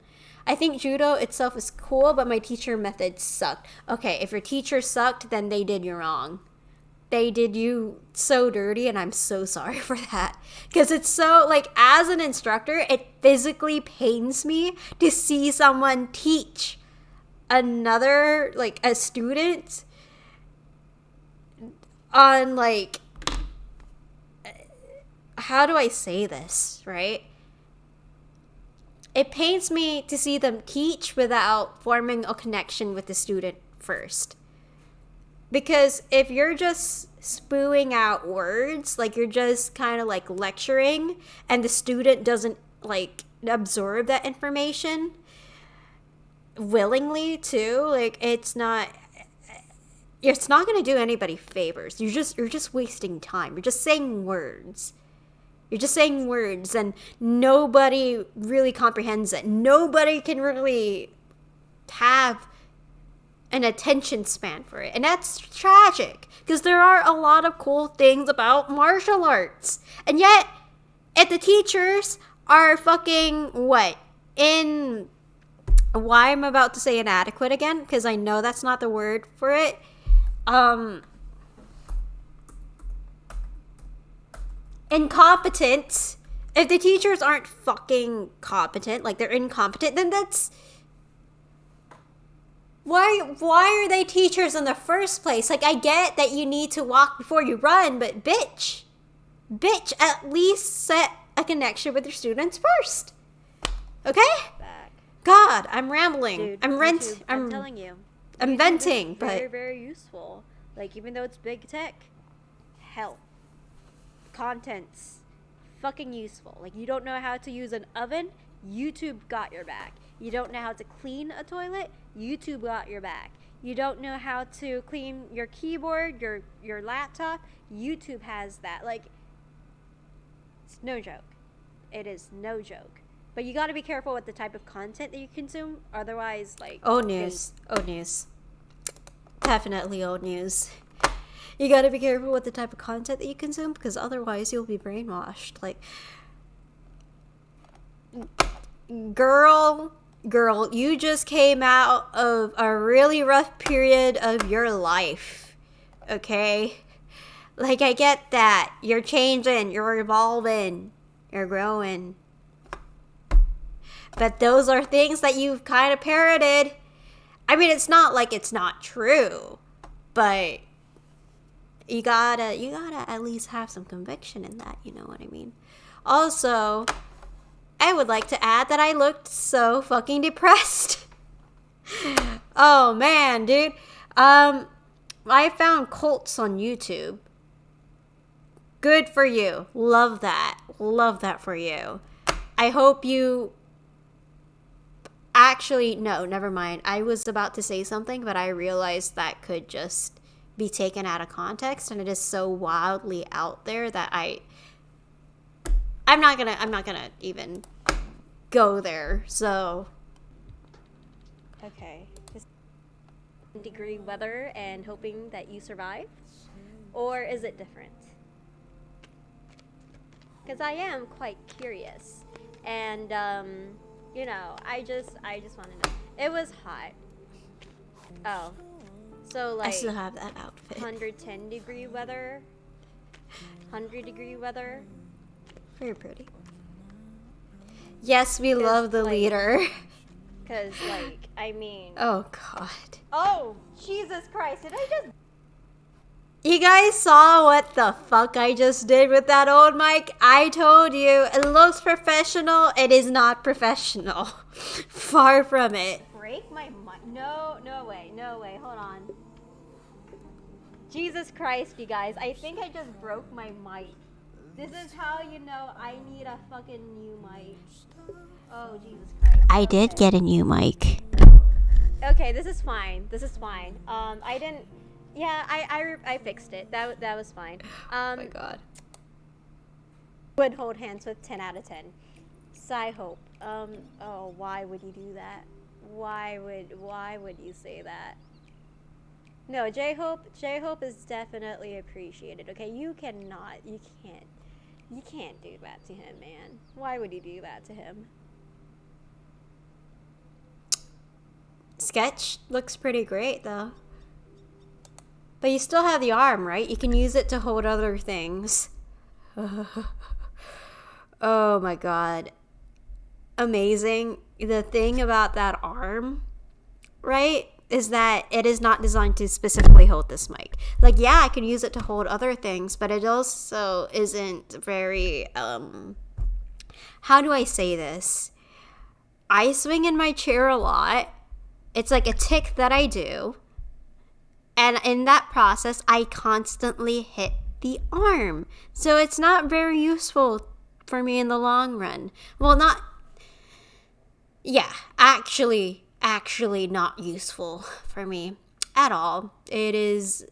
C: I think judo itself is cool, but my teacher methods sucked. Okay, if your teacher sucked, then they did you wrong. They did you so dirty, and I'm so sorry for that. Because it's so, like, as an instructor, it physically pains me to see someone teach another, like, a student on, like, how do I say this, right? It pains me to see them teach without forming a connection with the student first. Because if you're just spewing out words, like you're just kind of like lecturing, and the student doesn't like absorb that information willingly too, like it's not going to do anybody favors. You're just wasting time. You're just saying words. You're just saying words, and nobody really comprehends it. Nobody can really have an attention span for it. And that's tragic, because there are a lot of cool things about martial arts. And yet, if the teachers are fucking, why I'm about to say inadequate again, because I know that's not the word for it. Incompetent If the teachers aren't fucking competent, like they're incompetent, then that's... Why are they teachers in the first place? Like, I get that you need to walk before you run, but bitch, at least set a connection with your students first. Okay?
D: Back.
C: God, I'm rambling.
D: Dude,
C: I'm
D: telling you.
C: I'm
D: YouTube
C: venting,
D: is
C: but
D: very, very useful. Like, even though it's big tech, hell, content's fucking useful. Like, you don't know how to use an oven, YouTube got your back. You don't know how to clean a toilet, YouTube got your back. You don't know how to clean your keyboard, your laptop, YouTube has that. Like, it's no joke. It is no joke. But you got to be careful with the type of content that you consume. Otherwise, like...
C: old news. Definitely old news. You got to be careful with the type of content that you consume, because otherwise you'll be brainwashed. Like, girl, you just came out of a really rough period of your life. Okay? Like, I get that. You're changing, you're evolving, you're growing. But those are things that you've kind of parroted. I mean, it's not like it's not true, but you gotta at least have some conviction in that, you know what I mean? Also, I would like to add that I looked so fucking depressed. Oh man, dude. I found cults on YouTube. Good for you. Love that. Love that for you. I hope you... Actually, no, never mind. I was about to say something, but I realized that could just be taken out of context, and it is so wildly out there that I'm not gonna even go there. So
D: Okay. 100-degree weather and hoping that you survive? Or is it different? Because I am quite curious. And, you know, I just want to know. It was hot. Oh. So,
C: I
D: like,
C: still have that outfit.
D: 110-degree weather? 100-degree weather?
C: Very pretty. Yes, we love the
D: like-
C: leader.
D: Because, like, I mean...
C: Oh, God.
D: Oh, Jesus Christ. Did I just...
C: You guys saw what the fuck I just did with that old mic? I told you, it looks professional. It is not professional. Far from it.
D: break my mic? No way. Hold on. Jesus Christ, you guys. I think I just broke my mic. This is how you know I need a fucking new mic. Oh, Jesus Christ.
C: I did get a new mic.
D: Okay, this is fine. I didn't... Yeah, I fixed it. That was fine.
C: Oh my God.
D: Would hold hands with 10 out of 10. Sci-Hope. Oh, why would you do that? Why would you say that? No, J-Hope is definitely appreciated. Okay, you can't do that to him, man. Why would you do that to him?
C: Sketch looks pretty great, though. But you still have the arm, right? You can use it to hold other things. Oh my God. Amazing. The thing about that arm, right, is that it is not designed to specifically hold this mic. Like, yeah, I can use it to hold other things, but it also isn't very, how do I say this? I swing in my chair a lot. It's like a tick that I do. And in that process, I constantly hit the arm. So it's not very useful for me in the long run. Well, actually not useful for me at all. It is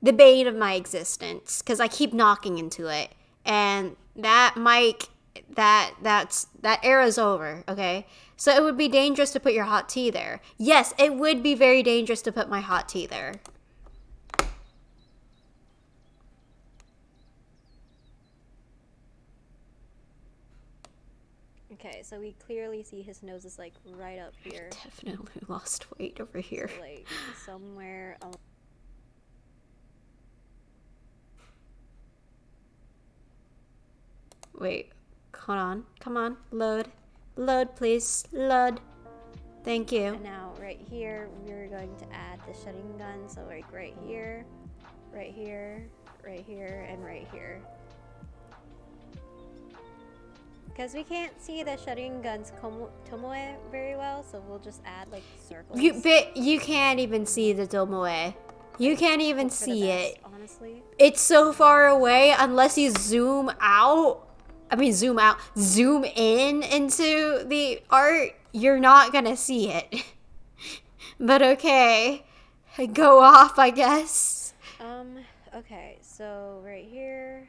C: the bane of my existence because I keep knocking into it. And that mic, that era's over, okay? So it would be dangerous to put your hot tea there. Yes, it would be very dangerous to put my hot tea there.
D: Okay, so we clearly see his nose is like right up here.
C: Definitely lost weight over here.
D: Like somewhere along.
C: Wait, Hold on. Come on. Load. Load, please. Load. Thank you.
D: And now right here, we're going to add the shutting gun. So like right here, right here, right here, and right here. Because we can't see the shutting gun's tomoe very well, so we'll just add like circles.
C: You can't even see the tomoe. You can't even see it.
D: Honestly.
C: It's so far away unless you zoom out. I mean, zoom in into the art. You're not gonna see it. But okay. Go off, I guess.
D: Okay, so right here.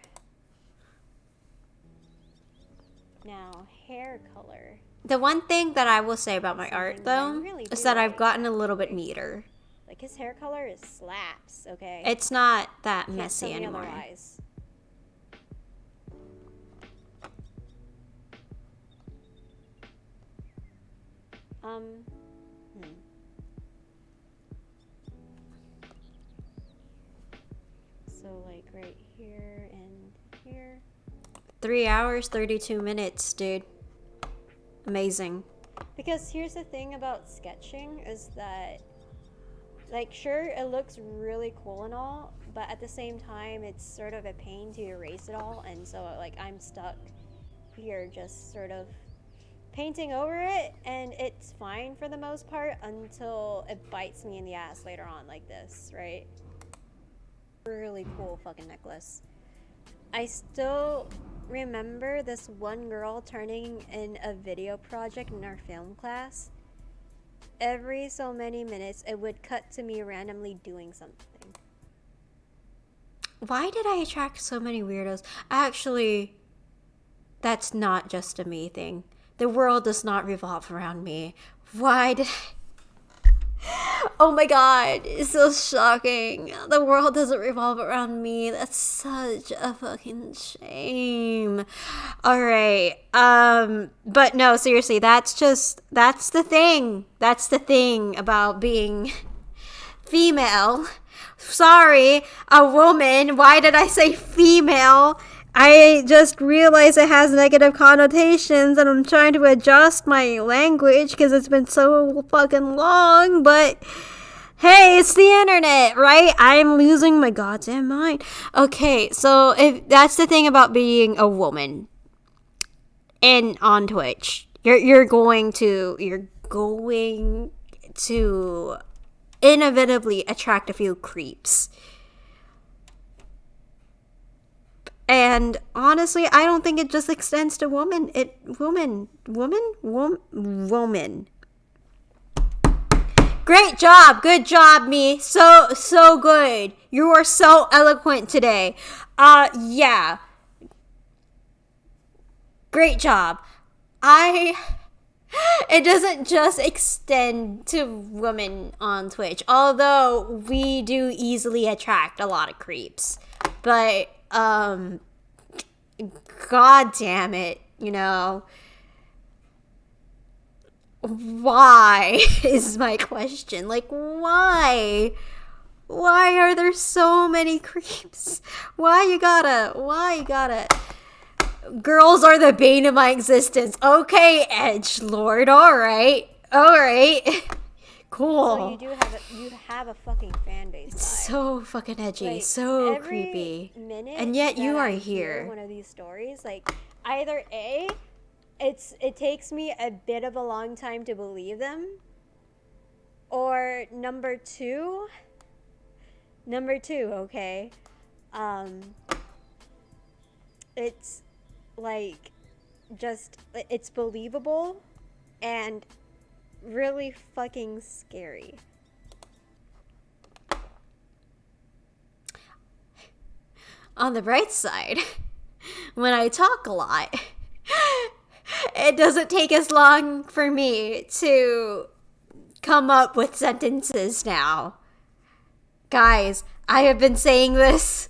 D: Now, hair color.
C: The one thing that I will say about my art, though, is that I've gotten a little bit neater.
D: Like, his hair color is slaps, okay?
C: It's not that messy anymore.
D: Otherwise. So, like, right here and here.
C: 3 hours, 32 minutes, dude. Amazing.
D: Because here's the thing about sketching is that, like, sure, it looks really cool and all, but at the same time, it's sort of a pain to erase it all. And so, like, I'm stuck here just sort of painting over it, and it's fine for the most part until it bites me in the ass later on like this, right? Really cool fucking necklace. I still remember this one girl turning in a video project in our film class. Every so many minutes, it would cut to me randomly doing something.
C: Why did I attract so many weirdos? Actually, that's not just a me thing. The world does not revolve around me. Why did I... Oh my god, it's so shocking. The world doesn't revolve around me. That's such a fucking shame. Alright, but no, seriously, that's the thing. That's the thing about being female. Sorry, a woman. Why did I say female? I just realized it has negative connotations, and I'm trying to adjust my language because it's been so fucking long, but hey, it's the internet, right? I'm losing my goddamn mind. Okay, so if that's the thing about being a woman and on Twitch, you're going to inevitably attract a few creeps. And honestly, I don't think it just extends to women. Woman. Great job. Good job, me. So good. You are so eloquent today. Yeah. Great job. It doesn't just extend to women on Twitch, although we do easily attract a lot of creeps. But god damn it, you know, why is my question. Like, why are there so many creeps? Why you gotta girls are the bane of my existence. Okay, Edgelord, alright cool.
D: So you have a fucking fan base.
C: It's so fucking edgy,
D: like,
C: so
D: every
C: creepy.
D: Minute
C: and yet you are
D: I
C: here.
D: One of these stories, like either A, it takes me a bit of a long time to believe them, or number two, okay, it's like just it's believable and really fucking scary.
C: On the bright side, when I talk a lot, it doesn't take as long for me to come up with sentences now. Guys, I have been saying this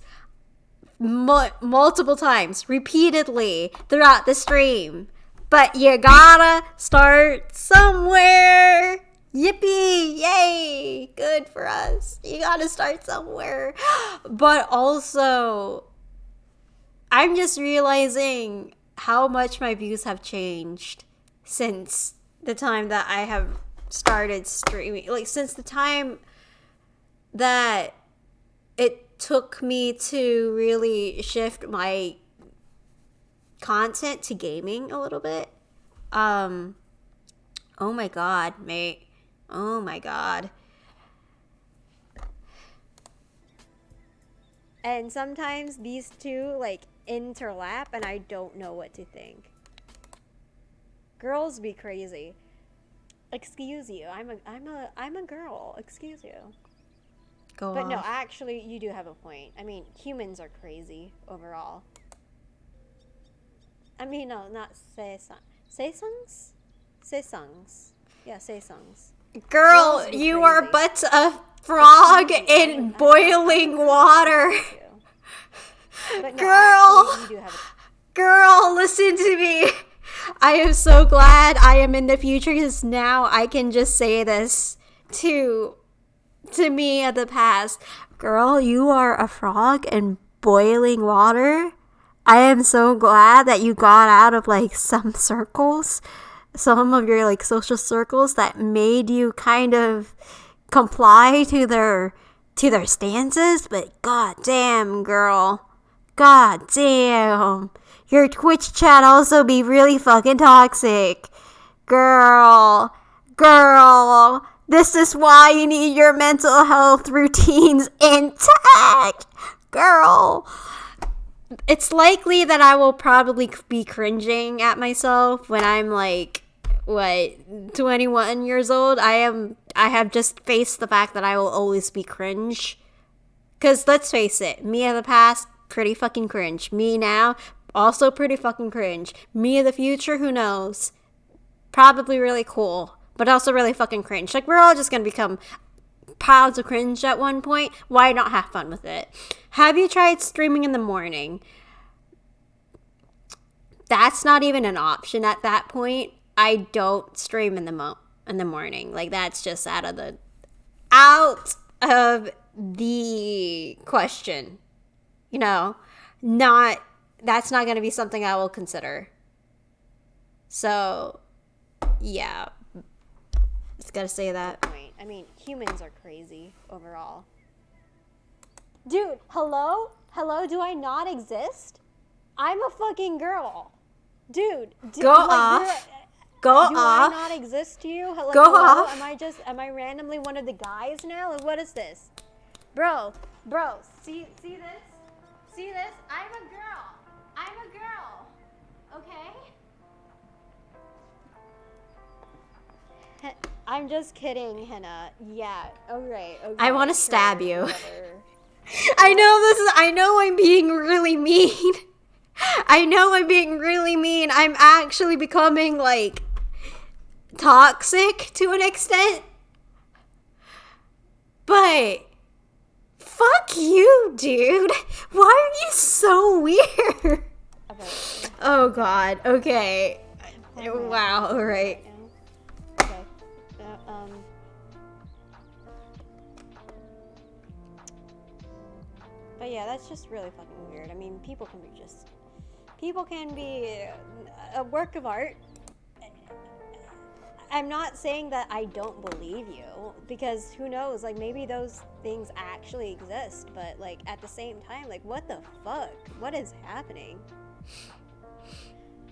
C: multiple times, repeatedly throughout the stream. But you gotta start somewhere. Yippee! Yay! Good for us. You gotta start somewhere. But also, I'm just realizing how much my views have changed since the time that I have started streaming. Like, since the time that it took me to really shift my content to gaming a little bit. Oh my god, mate. Oh my god.
D: And sometimes these two like interlap and I don't know what to think. Girls be crazy. Excuse you. I'm a girl. Excuse you.
C: Go
D: But
C: off.
D: no, actually you do have a point. I mean, humans are crazy overall. I mean, no, not Saesongs? Saesongs. Yeah, Saesongs.
C: Girl,
D: Girls be
C: you are
D: crazy.
C: but a frog in boiling water.
D: But no,
C: Girl.
D: actually, you do have a
C: Girl, listen to me. I am so glad I am in the future because now I can just say this to me of the past. Girl, you are a frog in boiling water. I am so glad that you got out of like some circles, some of your like social circles that made you kind of comply to their stances, but god damn, girl. God damn. Your Twitch chat also be really fucking toxic. Girl. This is why you need your mental health routines intact. Girl. It's likely that I will probably be cringing at myself when I'm like, 21 years old. I have just faced the fact that I will always be cringe. Because let's face it, me of the past, pretty fucking cringe. Me now, also pretty fucking cringe. Me of the future, who knows? Probably really cool, but also really fucking cringe. Like, we're all just gonna become piles of cringe at one point. Why not have fun with it? Have you tried streaming in the morning? That's not even an option at that point. I don't stream in the morning. Like, that's just out of the question. You know, that's not going to be something I will consider. So, yeah. Just got to say that.
D: point. I mean, humans are crazy overall. Dude, hello? Hello, do I not exist? I'm a fucking girl. Dude,
C: Go off. Go
D: do
C: off.
D: I not exist to you?
C: Go
D: Hello?
C: off.
D: Am I randomly one of the guys now? Like, what is this? Bro, see this? See this? I'm a girl. Okay? I'm just kidding, Henna. Yeah, okay.
C: I want to
D: sure,
C: stab you.
D: whatever.
C: I know I'm being really mean. I know I'm being really mean. I'm actually becoming, like, toxic to an extent. But fuck you, dude. Why are you so weird?
D: Okay.
C: Oh god. Okay. Wow. All right.
D: Okay. But yeah, that's just really fucking weird. I mean, people can be a work of art. I'm not saying that I don't believe you, because who knows, like, maybe those things actually exist, but, like, at the same time, like, what the fuck? What is happening?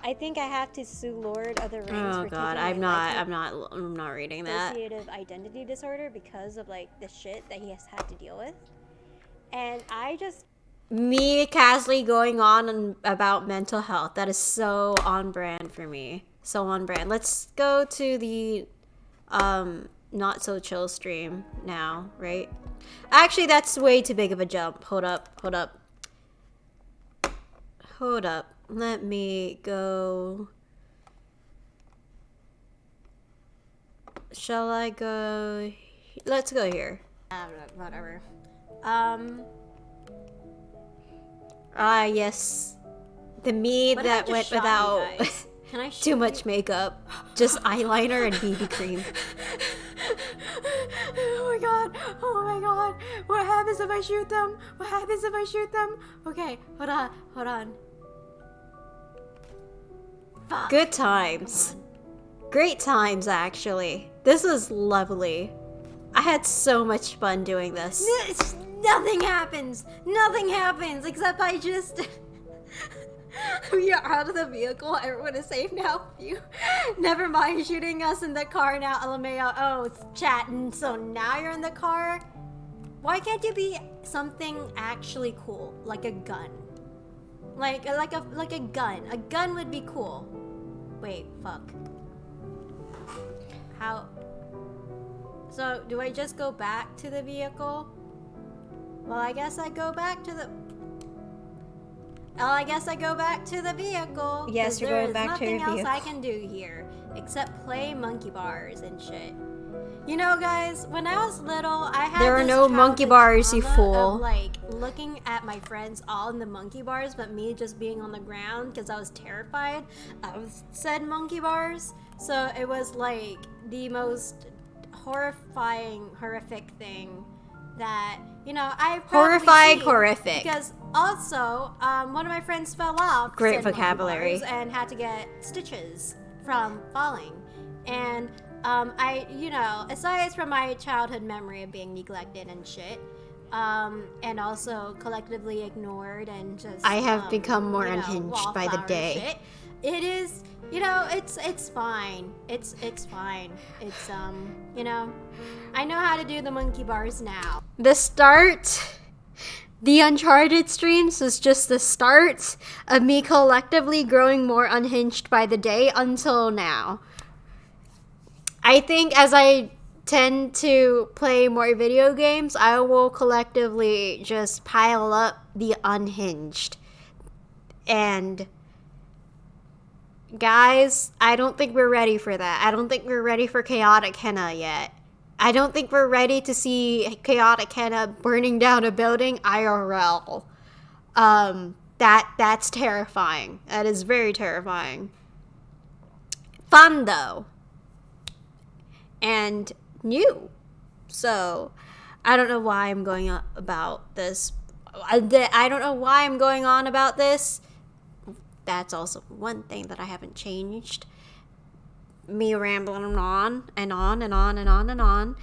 D: I think I have to sue Lord of the Rings
C: Oh
D: for
C: god.
D: taking
C: I'm not reading that.
D: dissociative identity disorder because of, like, the shit that he has had to deal with. And I just...
C: Me casually going on about mental health. That is so on brand for me. So on brand. Let's go to the not so chill stream now, right? Actually, that's way too big of a jump. Hold up. Let me go. Shall I go? Let's go here. Whatever. Yes. The me
D: What if I
C: that
D: just
C: went
D: shot you
C: without
D: guys? Can I shoot
C: too much makeup. Just eyeliner and BB cream. Oh my god. What happens if I shoot them? Okay, hold on.
D: Fuck.
C: Good times. Great times, actually. This was lovely. I had so much fun doing this.
D: Nothing happens. Nothing happens except I just.
C: We are out of the vehicle. Everyone is safe now. You never mind shooting us in the car now, LMAO. Oh, it's chatting. So now you're in the car. Why can't you be something actually cool, like a gun? Like a gun. A gun would be cool. Wait, fuck. How? So do I just go back to the vehicle? Well, I guess I go back to the. Oh, I guess I go back to the vehicle.
D: Yes, you're going back to your
C: vehicle. There's nothing else I
D: vehicle.
C: can do here except play monkey bars and shit. You know, guys, when I was little, I had
D: There are
C: this
D: no monkey
C: childhood
D: bars, you
C: trauma
D: fool.
C: Of, like, looking at my friends all in the monkey bars, but me just being on the ground because I was terrified of said monkey bars. So it was like the most horrific thing that, you know, I've probably
D: Horrifying,
C: seen.
D: horrific.
C: Because also, one of my friends fell off
D: Great
C: said monkey
D: vocabulary.
C: bars and had to get stitches from falling. And I, you know, aside from my childhood memory of being neglected and shit, and also collectively ignored and just
D: I have become more
C: you know,
D: unhinged by the
C: wallflower
D: day.
C: shit, it is, you know, it's fine. It's fine. It's you know, I know how to do the monkey bars now.
D: The start, the Uncharted streams was just the start of me collectively growing more unhinged by the day until now. I think as I tend to play more video games, I will collectively just pile up the unhinged. And guys, I don't think we're ready for that. I don't think we're ready for Chaotic Henna yet. I don't think we're ready to see Chaotic Henna burning down a building IRL. That's terrifying. That is very terrifying. Fun though. And new. So, I don't know why I'm going on about this. I don't know why I'm going on about this. That's also one thing that I haven't changed. Me rambling on and on and on and on and on.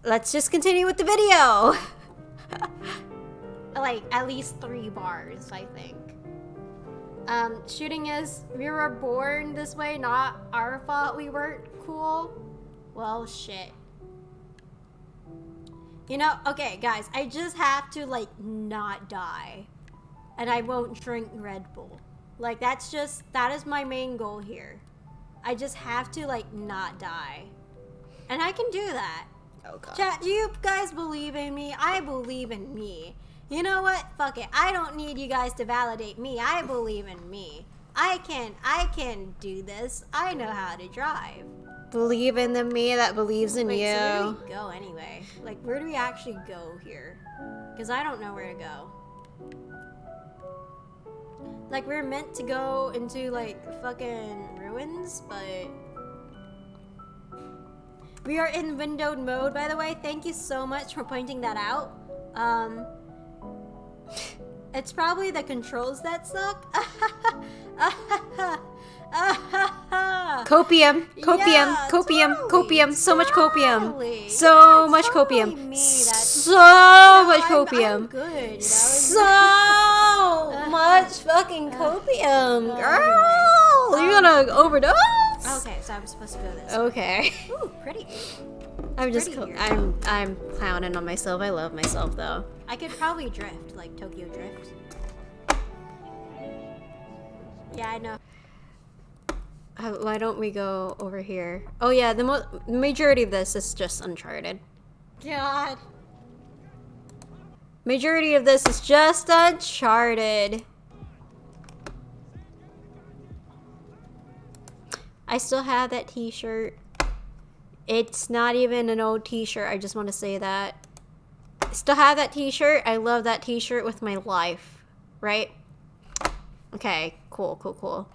D: Let's just continue with the video. Like, at least 3 bars, I think. Shooting is, we were born this way, not our fault we weren't cool. Well, shit. You know, okay, guys, I just have to, like, not die. And I won't drink Red Bull. Like, that is my main goal here. I just have to, like, not die. And I can do that. Oh, God.
C: Chat, do you guys believe in me? I believe in me. You know what? Fuck it. I don't need you guys to validate me. I believe in me. I can do this. I know how to drive.
D: Believe in the me that believes in
C: Wait,
D: you.
C: so where do we go anyway? Like, where do we actually go here? Because I don't know where to go. Like, we're meant to go into, like, fucking ruins, but... We are in windowed mode, by the way. Thank you so much for pointing that out. It's probably the controls that suck.
D: Copium,
C: Yeah,
D: copium,
C: totally,
D: copium, so much copium.
C: totally.
D: So
C: Yeah,
D: much
C: totally
D: copium.
C: me, that's-
D: So much
C: I'm
D: copium.
C: good, you know?
D: So much fucking copium, girl. You're gonna overdose?
C: Okay, so I'm supposed to go this
D: Okay.
C: way. Ooh, pretty.
D: I'm just
C: Pretty
D: I'm clowning on myself. I love myself though.
C: I could probably drift, like Tokyo Drift. Yeah, I know.
D: Why don't we go over here? Oh yeah, the majority of this is just Uncharted.
C: God.
D: Majority of this is just Uncharted. I still have that t-shirt. It's not even an old t-shirt. I just want to say that. I still have that t-shirt. I love that t-shirt with my life. Right? Okay. Cool, cool, cool.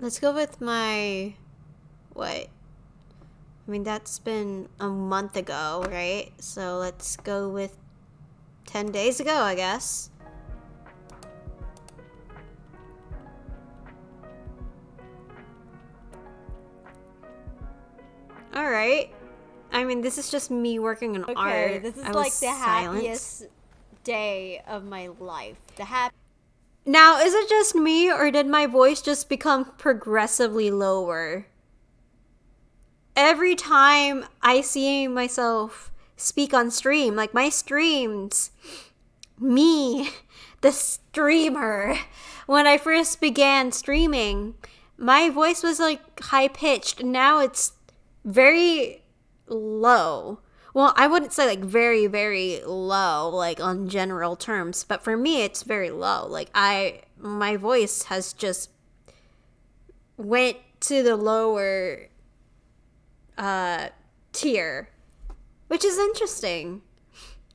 D: Let's go with my... What? I mean, that's been a month ago, right? So let's go with 10 days ago, I guess.
C: All right. I mean, this is just me working on art.
D: This is
C: I
D: like
C: was
D: the
C: silent.
D: happiest day of my life.
C: Now, is it just me, or did my voice just become progressively lower? Every time I see myself speak on stream, like my streams, me, the streamer, when I first began streaming, my voice was like high pitched. Now it's very low. Well, I wouldn't say like very, very low, like on general terms, but for me, it's very low. Like my voice has just went to the lower tier, which is interesting.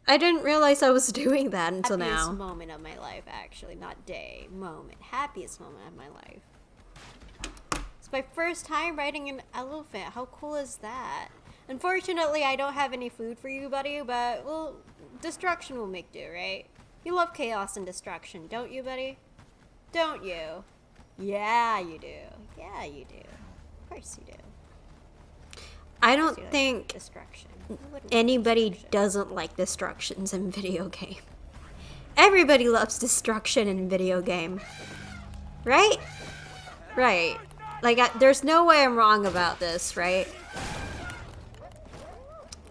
C: I didn't realize I was doing that until now.
D: Happiest moment of my life, actually, not day, moment. Happiest moment of my life. It's my first time riding an elephant. How cool is that? Unfortunately, I don't have any food for you, buddy, but, well, destruction will make do, right? You love chaos and destruction, don't you, buddy? Don't you? Yeah, you do. Yeah, you do. Of course you do.
C: I don't
D: You like
C: think
D: destruction. Who wouldn't like
C: anybody
D: destruction?
C: doesn't like destructions in video game. Everybody loves destruction in video game. Right? Right. Like, there's no way I'm wrong about this, right?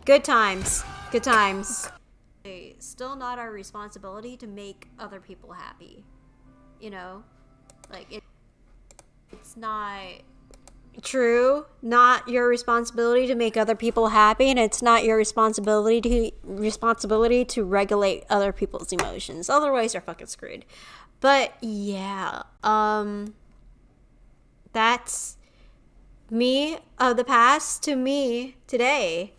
C: Good times. Good times. Still not our responsibility to make other people happy. You know? Like, it's not true. Not your responsibility to make other people happy, and it's not your responsibility to regulate other people's emotions. Otherwise, you're fucking screwed. But, yeah. That's me of the past to me today.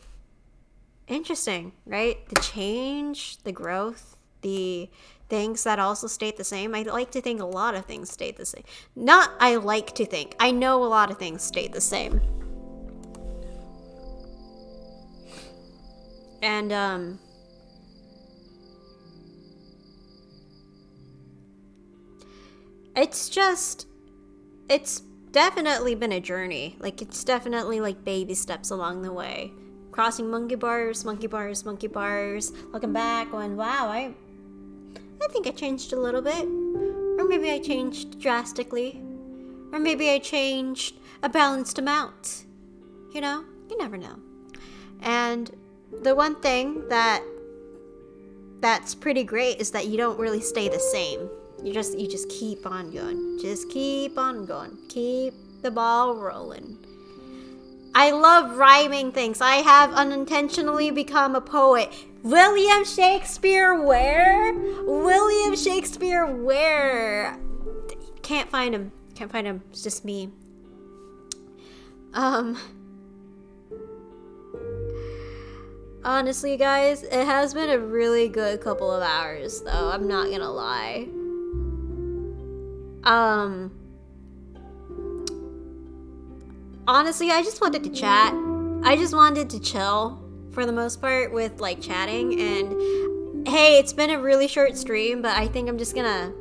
C: Interesting, right? The change, the growth, the things that also stayed the same. I like to think a lot of things stayed the same. Not I like to think. I know a lot of things stayed the same. And, it's definitely been a journey. Like, it's definitely like baby steps along the way. Crossing monkey bars, looking back, going, wow, I think I changed a little bit. Or maybe I changed drastically. Or maybe I changed a balanced amount. You know? You never know. And the one thing that's pretty great is that you don't really stay the same. You just keep on going. Just keep on going. Keep the ball rolling. I love rhyming things. I have unintentionally become a poet. William Shakespeare where? William Shakespeare where? Can't find him. Can't find him. It's just me. Honestly, guys, it has been a really good couple of hours, though. I'm not gonna lie. Honestly, I just wanted to chat. I just wanted to chill for the most part with like chatting. And hey, it's been a really short stream, but I think I'm just gonna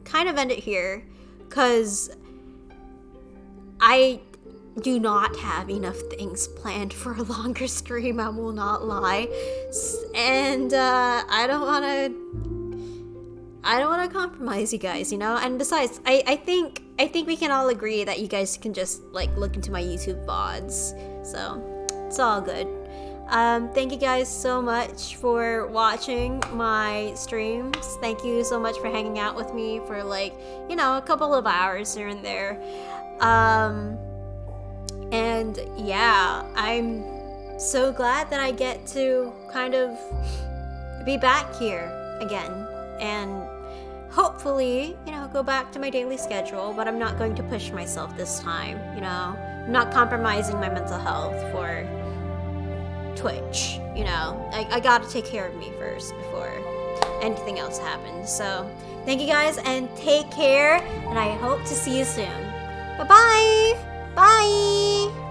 C: kind of end it here because I do not have enough things planned for a longer stream. I will not lie. And I don't want to compromise you guys, you know? And besides, I think we can all agree that you guys can just like look into my YouTube VODs. So it's all good. Thank you guys so much for watching my streams. Thank you so much for hanging out with me for like, you know, a couple of hours here and there. And yeah, I'm so glad that I get to kind of be back here again and hopefully, you know, go back to my daily schedule, but I'm not going to push myself this time, you know? I'm not compromising my mental health for Twitch, you know? I gotta take care of me first before anything else happens. So, thank you guys and take care, and I hope to see you soon. Bye-bye! Bye!